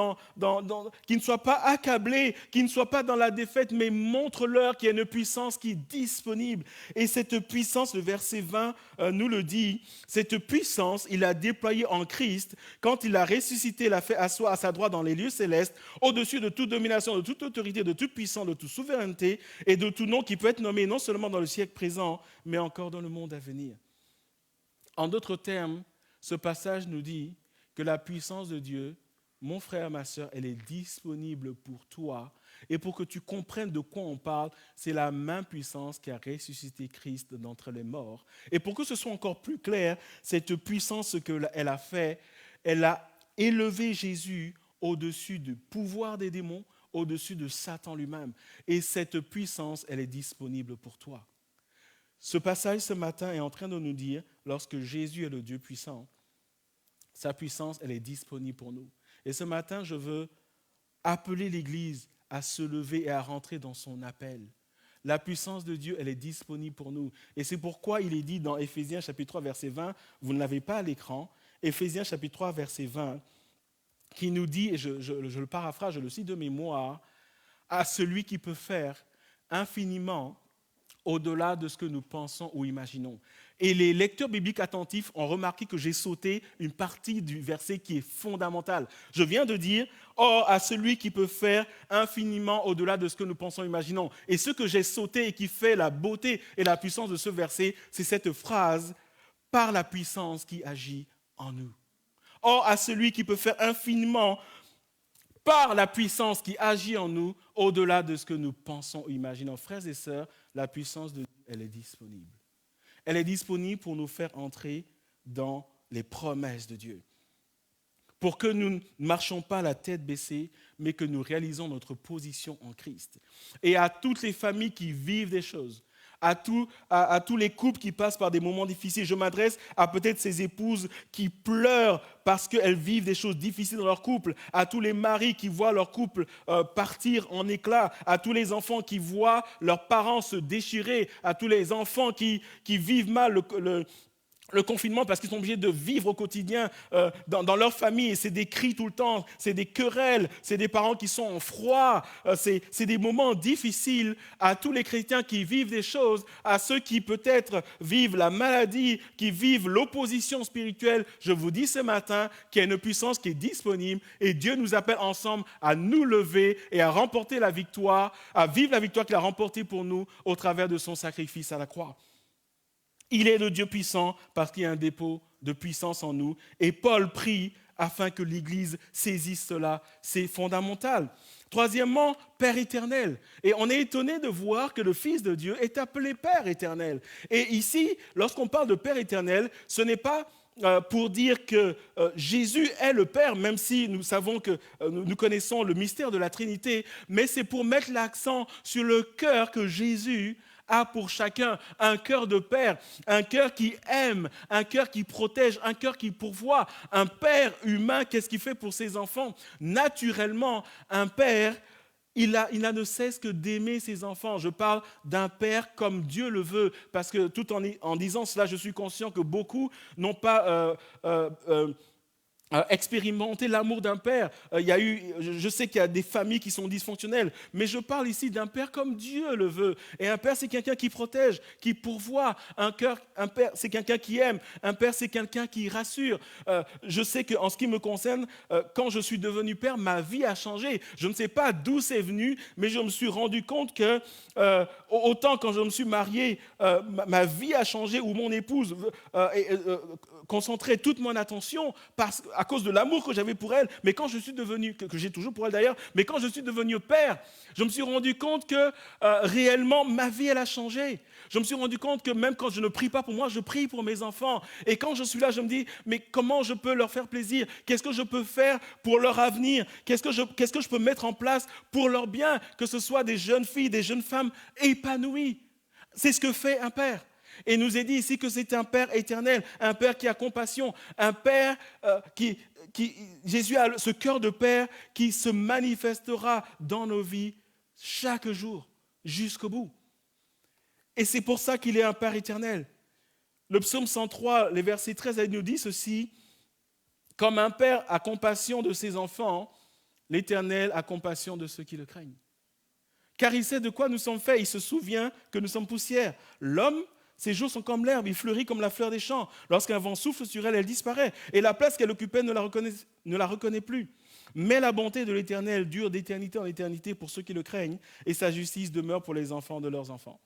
qu'ils ne soient pas accablés, qu'ils ne soient pas dans la défaite, mais montre-leur qu'il y a une puissance qui est disponible. Et cette puissance, le verset 20 nous le dit, cette puissance, il l'a déployée en Christ, quand il l'a ressuscité, l'a fait asseoir à sa droite dans les lieux célestes, au-dessus de toute domination, de toute autorité, de toute puissance, de toute souveraineté, et de tout nom qui peut être nommé non seulement dans le siècle présent, mais encore dans le monde à venir. En d'autres termes, ce passage nous dit que la puissance de Dieu, mon frère, ma sœur, elle est disponible pour toi. Et pour que tu comprennes de quoi on parle, c'est la même puissance qui a ressuscité Christ d'entre les morts. Et pour que ce soit encore plus clair, cette puissance, ce qu'elle a fait, elle a élevé Jésus au-dessus du pouvoir des démons, au-dessus de Satan lui-même. Et cette puissance, elle est disponible pour toi. Ce passage ce matin est en train de nous dire, lorsque Jésus est le Dieu puissant, sa puissance, elle est disponible pour nous. Et ce matin, je veux appeler l'Église à se lever et à rentrer dans son appel. La puissance de Dieu, elle est disponible pour nous. Et c'est pourquoi il est dit dans Éphésiens chapitre 3, verset 20, vous ne l'avez pas à l'écran, Éphésiens chapitre 3, verset 20, qui nous dit, et je le paraphrase, je le cite de mémoire, à celui qui peut faire infiniment au-delà de ce que nous pensons ou imaginons. Et les lecteurs bibliques attentifs ont remarqué que j'ai sauté une partie du verset qui est fondamentale. Je viens de dire « Or, à celui qui peut faire infiniment au-delà de ce que nous pensons ou imaginons ». Et ce que j'ai sauté et qui fait la beauté et la puissance de ce verset, c'est cette phrase « par la puissance qui agit en nous ». Or, à celui qui peut faire infiniment par la puissance qui agit en nous, au-delà de ce que nous pensons ou imaginons. Frères et sœurs, la puissance de Dieu, elle est disponible. Elle est disponible pour nous faire entrer dans les promesses de Dieu. Pour que nous ne marchions pas la tête baissée, mais que nous réalisons notre position en Christ. Et à toutes les familles qui vivent des choses, à tous les couples qui passent par des moments difficiles. Je m'adresse à peut-être ces épouses qui pleurent parce qu'elles vivent des choses difficiles dans leur couple, à tous les maris qui voient leur couple partir en éclats, à tous les enfants qui voient leurs parents se déchirer, à tous les enfants qui vivent mal le confinement parce qu'ils sont obligés de vivre au quotidien dans leur famille. Et c'est des cris tout le temps, c'est des querelles, c'est des parents qui sont en froid. C'est des moments difficiles à tous les chrétiens qui vivent des choses, à ceux qui peut-être vivent la maladie, qui vivent l'opposition spirituelle. Je vous dis ce matin qu'il y a une puissance qui est disponible et Dieu nous appelle ensemble à nous lever et à remporter la victoire, à vivre la victoire qu'il a remportée pour nous au travers de son sacrifice à la croix. Il est le Dieu puissant parce qu'il y a un dépôt de puissance en nous. Et Paul prie afin que l'Église saisisse cela. C'est fondamental. Troisièmement, Père éternel. Et on est étonné de voir que le Fils de Dieu est appelé Père éternel. Et ici, lorsqu'on parle de Père éternel, ce n'est pas pour dire que Jésus est le Père, même si nous savons que nous connaissons le mystère de la Trinité, mais c'est pour mettre l'accent sur le cœur que Jésus a pour chacun, un cœur de père, un cœur qui aime, un cœur qui protège, un cœur qui pourvoit. Un père humain, qu'est-ce qu'il fait pour ses enfants? Naturellement, un père, il n'a de cesse que d'aimer ses enfants. Je parle d'un père comme Dieu le veut, parce que tout en disant cela, je suis conscient que beaucoup n'ont pas expérimenter l'amour d'un père. Je sais qu'il y a des familles qui sont dysfonctionnelles, mais je parle ici d'un père comme Dieu le veut. Et un père, c'est quelqu'un qui protège, qui pourvoit. Un père, c'est quelqu'un qui aime. Un père, c'est quelqu'un qui rassure. Je sais qu'en ce qui me concerne, quand je suis devenu père, ma vie a changé. Je ne sais pas d'où c'est venu, mais je me suis rendu compte que autant quand je me suis marié, ma vie a changé, où mon épouse concentrait toute mon attention à cause de l'amour que j'avais pour elle, mais quand je suis devenu, que j'ai toujours pour elle d'ailleurs, mais quand je suis devenu père, je me suis rendu compte que réellement ma vie elle a changé. Je me suis rendu compte que même quand je ne prie pas pour moi, je prie pour mes enfants. Et quand je suis là, je me dis, mais comment je peux leur faire plaisir? Qu'est-ce que je peux faire pour leur avenir? Qu'est-ce que je peux mettre en place pour leur bien? Que ce soit des jeunes filles, des jeunes femmes épanouies. C'est ce que fait un père. Et il nous est dit ici que c'est un Père éternel, un Père qui a compassion, un Père Jésus a ce cœur de Père qui se manifestera dans nos vies chaque jour, jusqu'au bout. Et c'est pour ça qu'il est un Père éternel. Le psaume 103, les versets 13, elle nous dit ceci: comme un Père a compassion de ses enfants, l'Éternel a compassion de ceux qui le craignent. Car il sait de quoi nous sommes faits, il se souvient que nous sommes poussière. L'homme, ses jours sont comme l'herbe, il fleurit comme la fleur des champs. Lorsqu'un vent souffle sur elle, elle disparaît. Et la place qu'elle occupait ne la reconnaît plus. Mais la bonté de l'Éternel dure d'éternité en éternité pour ceux qui le craignent, et sa justice demeure pour les enfants de leurs enfants,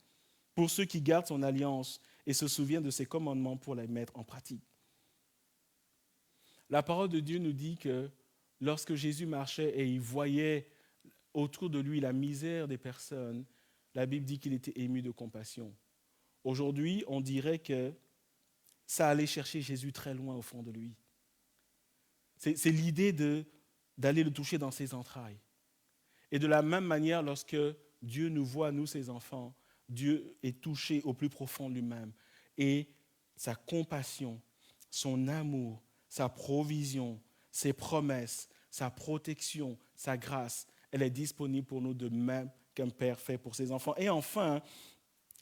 pour ceux qui gardent son alliance et se souviennent de ses commandements pour les mettre en pratique. La parole de Dieu nous dit que lorsque Jésus marchait et il voyait autour de lui la misère des personnes, la Bible dit qu'il était ému de compassion. Aujourd'hui, on dirait que ça allait chercher Jésus très loin au fond de lui. C'est l'idée d'aller le toucher dans ses entrailles. Et de la même manière, lorsque Dieu nous voit, nous, ses enfants, Dieu est touché au plus profond de lui-même. Et sa compassion, son amour, sa provision, ses promesses, sa protection, sa grâce, elle est disponible pour nous de même qu'un père fait pour ses enfants. Et enfin,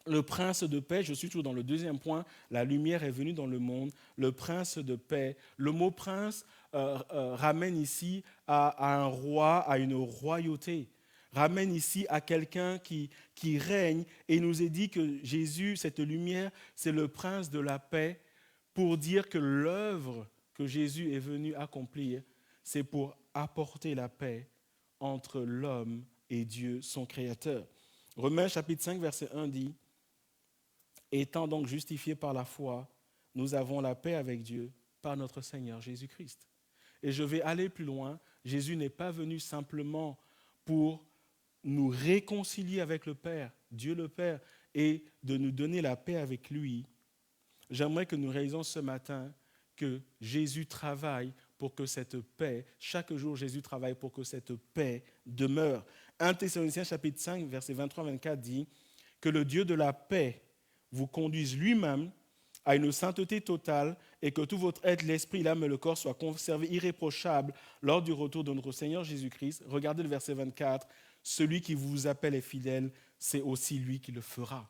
le prince de paix, je suis toujours dans le deuxième point, la lumière est venue dans le monde, le prince de paix. Le mot prince ramène ici à un roi, à une royauté, ramène ici à quelqu'un qui règne, et il nous est dit que Jésus, cette lumière, c'est le prince de la paix, pour dire que l'œuvre que Jésus est venu accomplir, c'est pour apporter la paix entre l'homme et Dieu, son Créateur. Romains chapitre 5, verset 1 dit: étant donc justifiés par la foi, nous avons la paix avec Dieu par notre Seigneur Jésus-Christ. Et je vais aller plus loin. Jésus n'est pas venu simplement pour nous réconcilier avec le Père, Dieu le Père, et de nous donner la paix avec lui. J'aimerais que nous réalisions ce matin que Jésus travaille pour que cette paix, chaque jour Jésus travaille pour que cette paix demeure. 1 Thessaloniciens chapitre 5, verset 23-24 dit que le Dieu de la paix vous conduise lui-même à une sainteté totale et que tout votre être, l'esprit, l'âme et le corps soient conservés irréprochables lors du retour de notre Seigneur Jésus-Christ. Regardez le verset 24. Celui qui vous appelle est fidèle, c'est aussi lui qui le fera.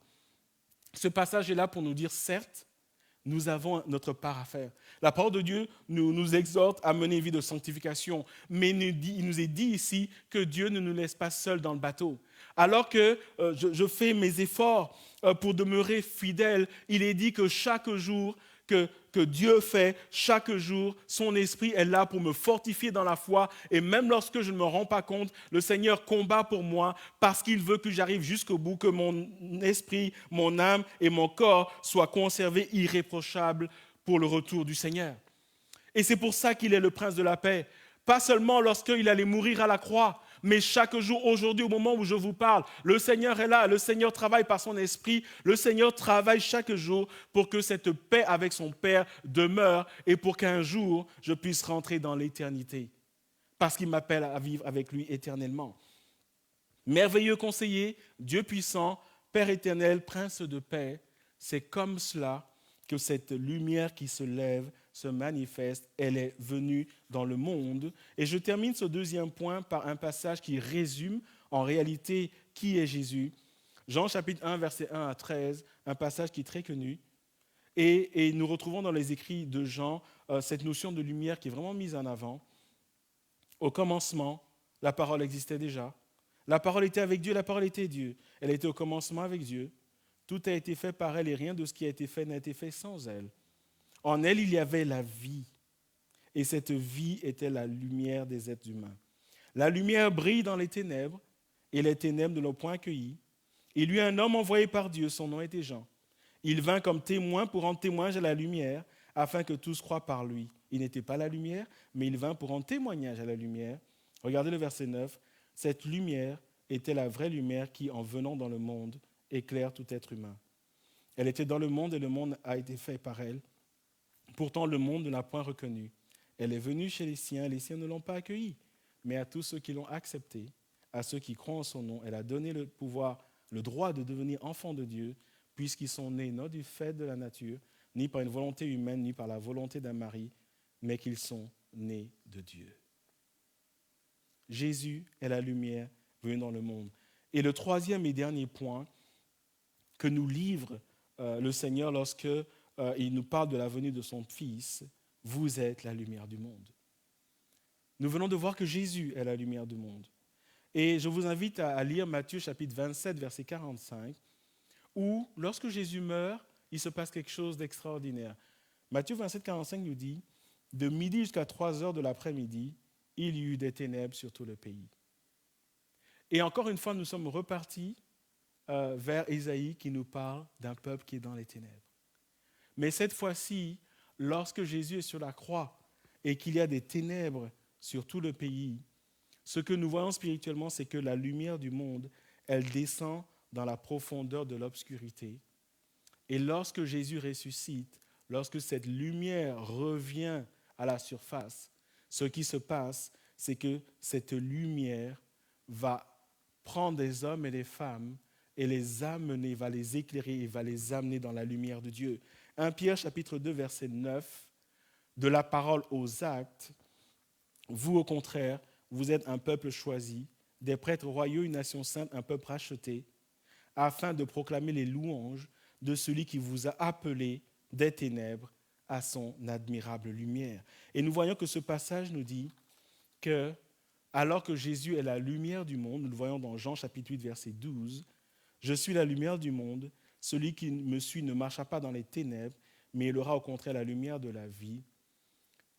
Ce passage est là pour nous dire, certes, nous avons notre part à faire. La parole de Dieu nous exhorte à mener une vie de sanctification, mais il nous est dit ici que Dieu ne nous laisse pas seuls dans le bateau. Alors que je fais mes efforts pour demeurer fidèle, il est dit que chaque jour que Dieu fait, chaque jour, son esprit est là pour me fortifier dans la foi. Et même lorsque je ne me rends pas compte, le Seigneur combat pour moi parce qu'il veut que j'arrive jusqu'au bout, que mon esprit, mon âme et mon corps soient conservés irréprochables pour le retour du Seigneur. Et c'est pour ça qu'il est le prince de la paix. Pas seulement lorsqu'il allait mourir à la croix, mais chaque jour, aujourd'hui, au moment où je vous parle, le Seigneur est là, le Seigneur travaille par son esprit, le Seigneur travaille chaque jour pour que cette paix avec son Père demeure et pour qu'un jour, je puisse rentrer dans l'éternité, parce qu'il m'appelle à vivre avec lui éternellement. Merveilleux conseiller, Dieu puissant, Père éternel, Prince de paix, c'est comme cela que cette lumière qui se lève se manifeste, elle est venue dans le monde. Et je termine ce deuxième point par un passage qui résume en réalité qui est Jésus. Jean chapitre 1, verset 1 à 13, un passage qui est très connu. Et nous retrouvons dans les écrits de Jean cette notion de lumière qui est vraiment mise en avant. Au commencement, la parole existait déjà. La parole était avec Dieu, la parole était Dieu. Elle était au commencement avec Dieu. Tout a été fait par elle et rien de ce qui a été fait n'a été fait sans elle. En elle, il y avait la vie. Et cette vie était la lumière des êtres humains. La lumière brille dans les ténèbres et les ténèbres ne l'ont point accueillie. Il y eut un homme envoyé par Dieu, son nom était Jean. Il vint comme témoin pour rendre témoignage à la lumière, afin que tous croient par lui. Il n'était pas la lumière, mais il vint pour rendre témoignage à la lumière. Regardez le verset 9. Cette lumière était la vraie lumière qui, en venant dans le monde, éclaire tout être humain. Elle était dans le monde et le monde a été fait par elle. Pourtant, le monde ne l'a point reconnue. Elle est venue chez les siens ne l'ont pas accueillie. Mais à tous ceux qui l'ont acceptée, à ceux qui croient en son nom, elle a donné le pouvoir, le droit de devenir enfants de Dieu, puisqu'ils sont nés non du fait de la nature, ni par une volonté humaine, ni par la volonté d'un mari, mais qu'ils sont nés de Dieu. Jésus est la lumière venue dans le monde. Et le troisième et dernier point que nous livre le Seigneur lorsque il nous parle de la venue de son Fils, vous êtes la lumière du monde. Nous venons de voir que Jésus est la lumière du monde. Et je vous invite à lire Matthieu chapitre 27, verset 45, où lorsque Jésus meurt, il se passe quelque chose d'extraordinaire. Matthieu 27, 45 nous dit, de midi jusqu'à 3 heures de l'après-midi, il y eut des ténèbres sur tout le pays. Et encore une fois, nous sommes repartis vers Ésaïe qui nous parle d'un peuple qui est dans les ténèbres. Mais cette fois-ci, lorsque Jésus est sur la croix et qu'il y a des ténèbres sur tout le pays, ce que nous voyons spirituellement, c'est que la lumière du monde, elle descend dans la profondeur de l'obscurité. Et lorsque Jésus ressuscite, lorsque cette lumière revient à la surface, ce qui se passe, c'est que cette lumière va prendre des hommes et des femmes et les amener, va les éclairer et va les amener dans la lumière de Dieu. 1 Pierre chapitre 2, verset 9, de la parole aux actes, vous au contraire, vous êtes un peuple choisi, des prêtres royaux, une nation sainte, un peuple racheté, afin de proclamer les louanges de celui qui vous a appelé des ténèbres à son admirable lumière. Et nous voyons que ce passage nous dit que, alors que Jésus est la lumière du monde, nous le voyons dans Jean chapitre 8, verset 12, « Je suis la lumière du monde, celui qui me suit ne marchera pas dans les ténèbres, mais il aura au contraire la lumière de la vie. »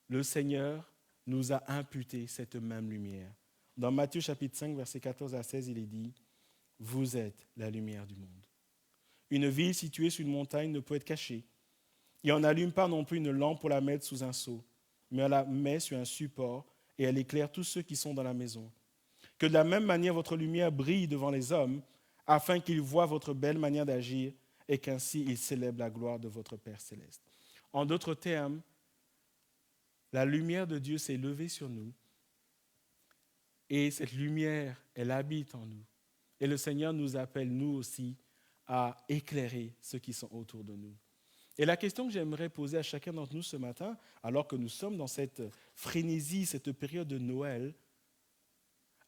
Le Seigneur nous a imputé cette même lumière. Dans Matthieu chapitre 5, verset 14 à 16, il est dit, « Vous êtes la lumière du monde. » Une ville située sur une montagne ne peut être cachée. Et on n'allume pas non plus une lampe pour la mettre sous un seau, mais on la met sur un support et elle éclaire tous ceux qui sont dans la maison. Que de la même manière votre lumière brille devant les hommes, afin qu'ils voient votre belle manière d'agir et qu'ainsi ils célèbrent la gloire de votre Père céleste. En d'autres termes, la lumière de Dieu s'est levée sur nous et cette lumière, elle habite en nous. Et le Seigneur nous appelle, nous aussi, à éclairer ceux qui sont autour de nous. Et la question que j'aimerais poser à chacun d'entre nous ce matin, alors que nous sommes dans cette frénésie, cette période de Noël,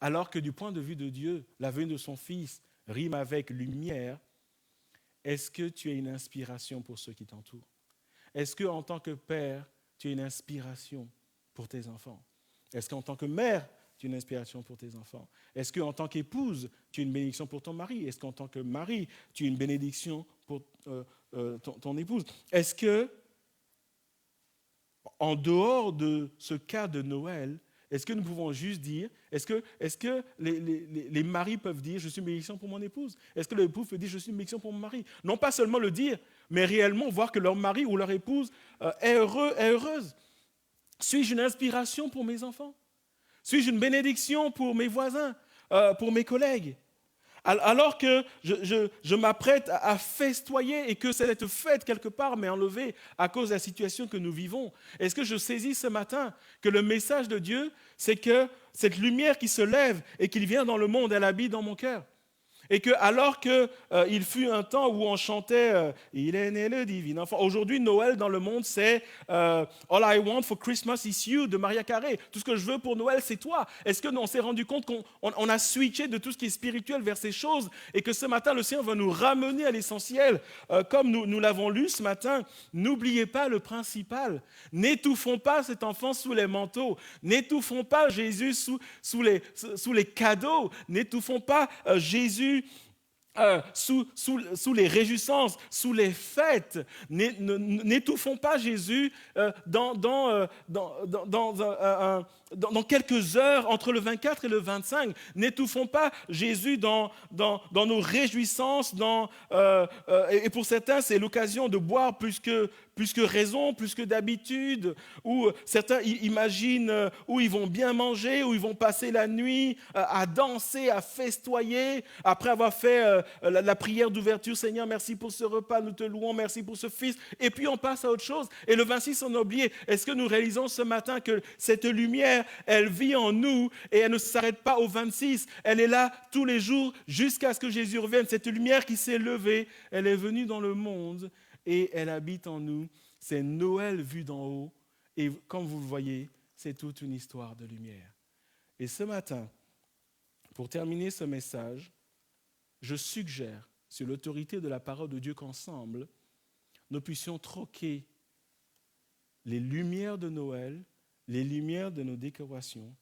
alors que du point de vue de Dieu, la venue de son Fils rime avec lumière, est-ce que tu as une inspiration pour ceux qui t'entourent? Est-ce qu'en tant que père, tu es une inspiration pour tes enfants? Est-ce qu'en tant que mère, tu es une inspiration pour tes enfants? Est-ce qu'en tant qu'épouse, tu es une bénédiction pour ton mari? Est-ce qu'en tant que mari, tu es une bénédiction pour ton épouse? Est-ce que, en dehors de ce cas de Noël, est-ce que nous pouvons juste dire, est-ce que les maris peuvent dire « je suis une bénédiction pour mon épouse » ? Est-ce que l'épouse peut dire « je suis une bénédiction pour mon mari » ? Non pas seulement le dire, mais réellement voir que leur mari ou leur épouse est heureux, est heureuse. Suis-je une inspiration pour mes enfants? Suis-je une bénédiction pour mes voisins, pour mes collègues? Alors que je m'apprête à festoyer et que cette fête, quelque part, m'est enlevée à cause de la situation que nous vivons. Est-ce que je saisis ce matin que le message de Dieu, c'est que cette lumière qui se lève et qui vient dans le monde, elle habite dans mon cœur? Et que alors qu'il fut un temps où on chantait Il est né le divin enfant. Aujourd'hui, Noël dans le monde, c'est All I want for Christmas is you de Maria Carey. Tout ce que je veux pour Noël, c'est toi. Est-ce qu'on s'est rendu compte qu'on a switché de tout ce qui est spirituel vers ces choses et que ce matin, le Seigneur va nous ramener à l'essentiel comme nous l'avons lu ce matin? N'oubliez pas le principal. N'étouffons pas cet enfant sous les manteaux. N'étouffons pas Jésus sous les cadeaux. N'étouffons pas Jésus sous les réjouissances, sous les fêtes. N'étouffons pas Jésus dans quelques heures entre le 24 et le 25. N'étouffons pas Jésus dans nos réjouissances. Et pour certains, c'est l'occasion de boire plus que raison, plus que d'habitude. Ou certains imaginent où ils vont bien manger, où ils vont passer la nuit à danser, à festoyer. Après avoir fait la prière d'ouverture, Seigneur, merci pour ce repas, nous te louons, merci pour ce fils. Et puis on passe à autre chose. Et le 26, on a oublié. Est-ce que nous réalisons ce matin que cette lumière, elle vit en nous et elle ne s'arrête pas au 26. Elle est là tous les jours jusqu'à ce que Jésus revienne. Cette lumière qui s'est levée, elle est venue dans le monde et elle habite en nous. C'est Noël vu d'en haut. Et comme vous le voyez, c'est toute une histoire de lumière. Et ce matin, pour terminer ce message, je suggère, sur l'autorité de la parole de Dieu, qu'ensemble, nous puissions troquer les lumières de Noël, les lumières de nos décorations,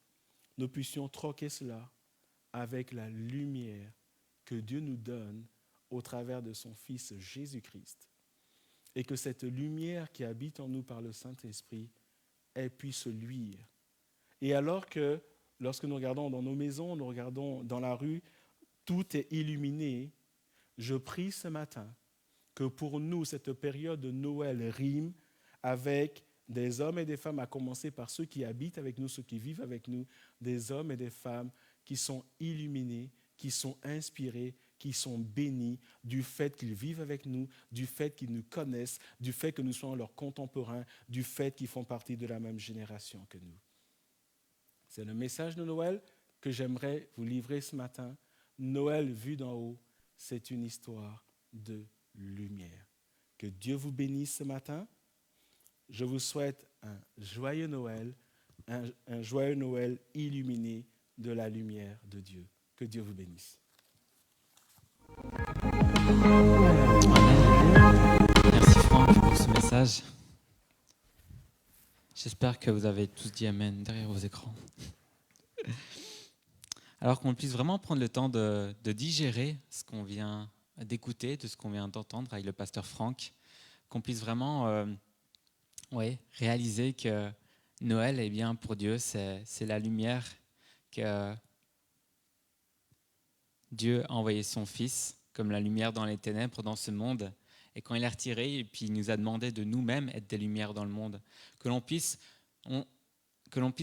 nous puissions troquer cela avec la lumière que Dieu nous donne au travers de son Fils Jésus-Christ. Et que cette lumière qui habite en nous par le Saint-Esprit, elle puisse luire. Et alors que, lorsque nous regardons dans nos maisons, nous regardons dans la rue, tout est illuminé, je prie ce matin que pour nous, cette période de Noël rime avec des hommes et des femmes, à commencer par ceux qui habitent avec nous, ceux qui vivent avec nous, des hommes et des femmes qui sont illuminés, qui sont inspirés, qui sont bénis du fait qu'ils vivent avec nous, du fait qu'ils nous connaissent, du fait que nous soyons leurs contemporains, du fait qu'ils font partie de la même génération que nous. C'est le message de Noël que j'aimerais vous livrer ce matin. Noël vu d'en haut, c'est une histoire de lumière. Que Dieu vous bénisse ce matin. Je vous souhaite un joyeux Noël, un joyeux Noël illuminé de la lumière de Dieu. Que Dieu vous bénisse. Merci Franck pour ce message. J'espère que vous avez tous dit Amen derrière vos écrans. Alors qu'on puisse vraiment prendre le temps de digérer ce qu'on vient d'écouter, de ce qu'on vient d'entendre avec le pasteur Franck, qu'on puisse vraiment réaliser que Noël, eh bien, pour Dieu, c'est la lumière que Dieu a envoyé son Fils comme la lumière dans les ténèbres dans ce monde. Et quand il est retiré, et puis il nous a demandé de nous-mêmes être des lumières dans le monde, que l'on puisse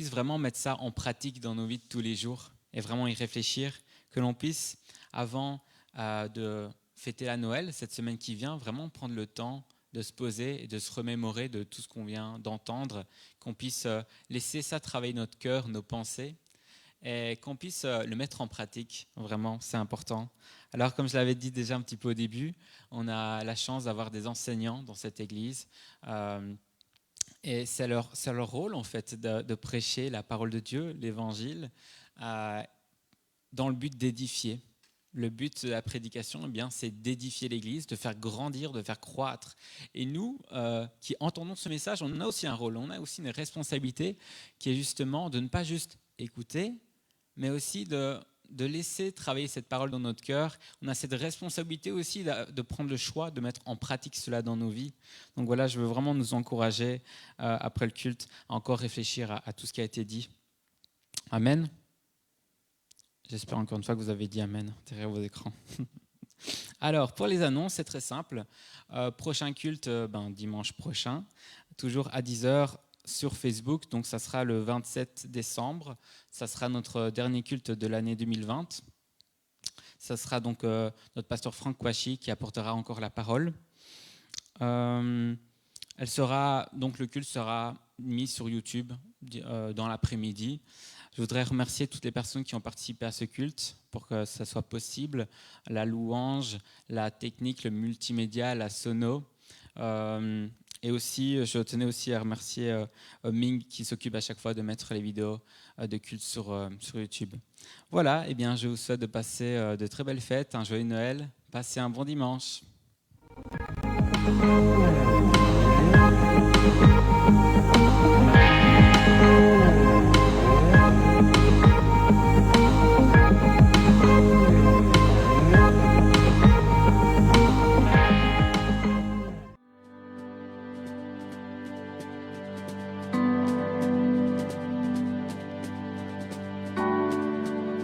vraiment mettre ça en pratique dans nos vies de tous les jours et vraiment y réfléchir, que l'on puisse, avant de fêter la Noël, cette semaine qui vient, vraiment prendre le temps de se poser et de se remémorer de tout ce qu'on vient d'entendre, qu'on puisse laisser ça travailler notre cœur, nos pensées, et qu'on puisse le mettre en pratique. Vraiment, c'est important. Alors, comme je l'avais dit déjà un petit peu au début, on a la chance d'avoir des enseignants dans cette église. Et c'est leur rôle, en fait, de prêcher la parole de Dieu, l'évangile, dans le but d'édifier. le but de la prédication, eh bien, c'est d'édifier l'Église, de faire grandir, de faire croître. Et nous, qui entendons ce message, on a aussi un rôle, on a aussi une responsabilité qui est justement de ne pas juste écouter, mais aussi de laisser travailler cette parole dans notre cœur. On a cette responsabilité aussi de prendre le choix, de mettre en pratique cela dans nos vies. Donc voilà, je veux vraiment nous encourager, après le culte, à encore réfléchir à tout ce qui a été dit. Amen. J'espère encore une fois que vous avez dit Amen derrière vos écrans. Alors, pour les annonces, c'est très simple. Prochain culte, dimanche prochain, toujours à 10h sur Facebook. Donc, ça sera le 27 décembre. Ça sera notre dernier culte de l'année 2020. Ça sera donc notre pasteur Franck Kouachi qui apportera encore la parole. Le culte sera mis sur YouTube dans l'après-midi. Je voudrais remercier toutes les personnes qui ont participé à ce culte pour que ça soit possible. La louange, la technique, le multimédia, la sono. Et aussi, je tenais aussi à remercier Ming qui s'occupe à chaque fois de mettre les vidéos de culte sur YouTube. Voilà, eh bien, je vous souhaite de passer de très belles fêtes, un joyeux Noël. Passez un bon dimanche.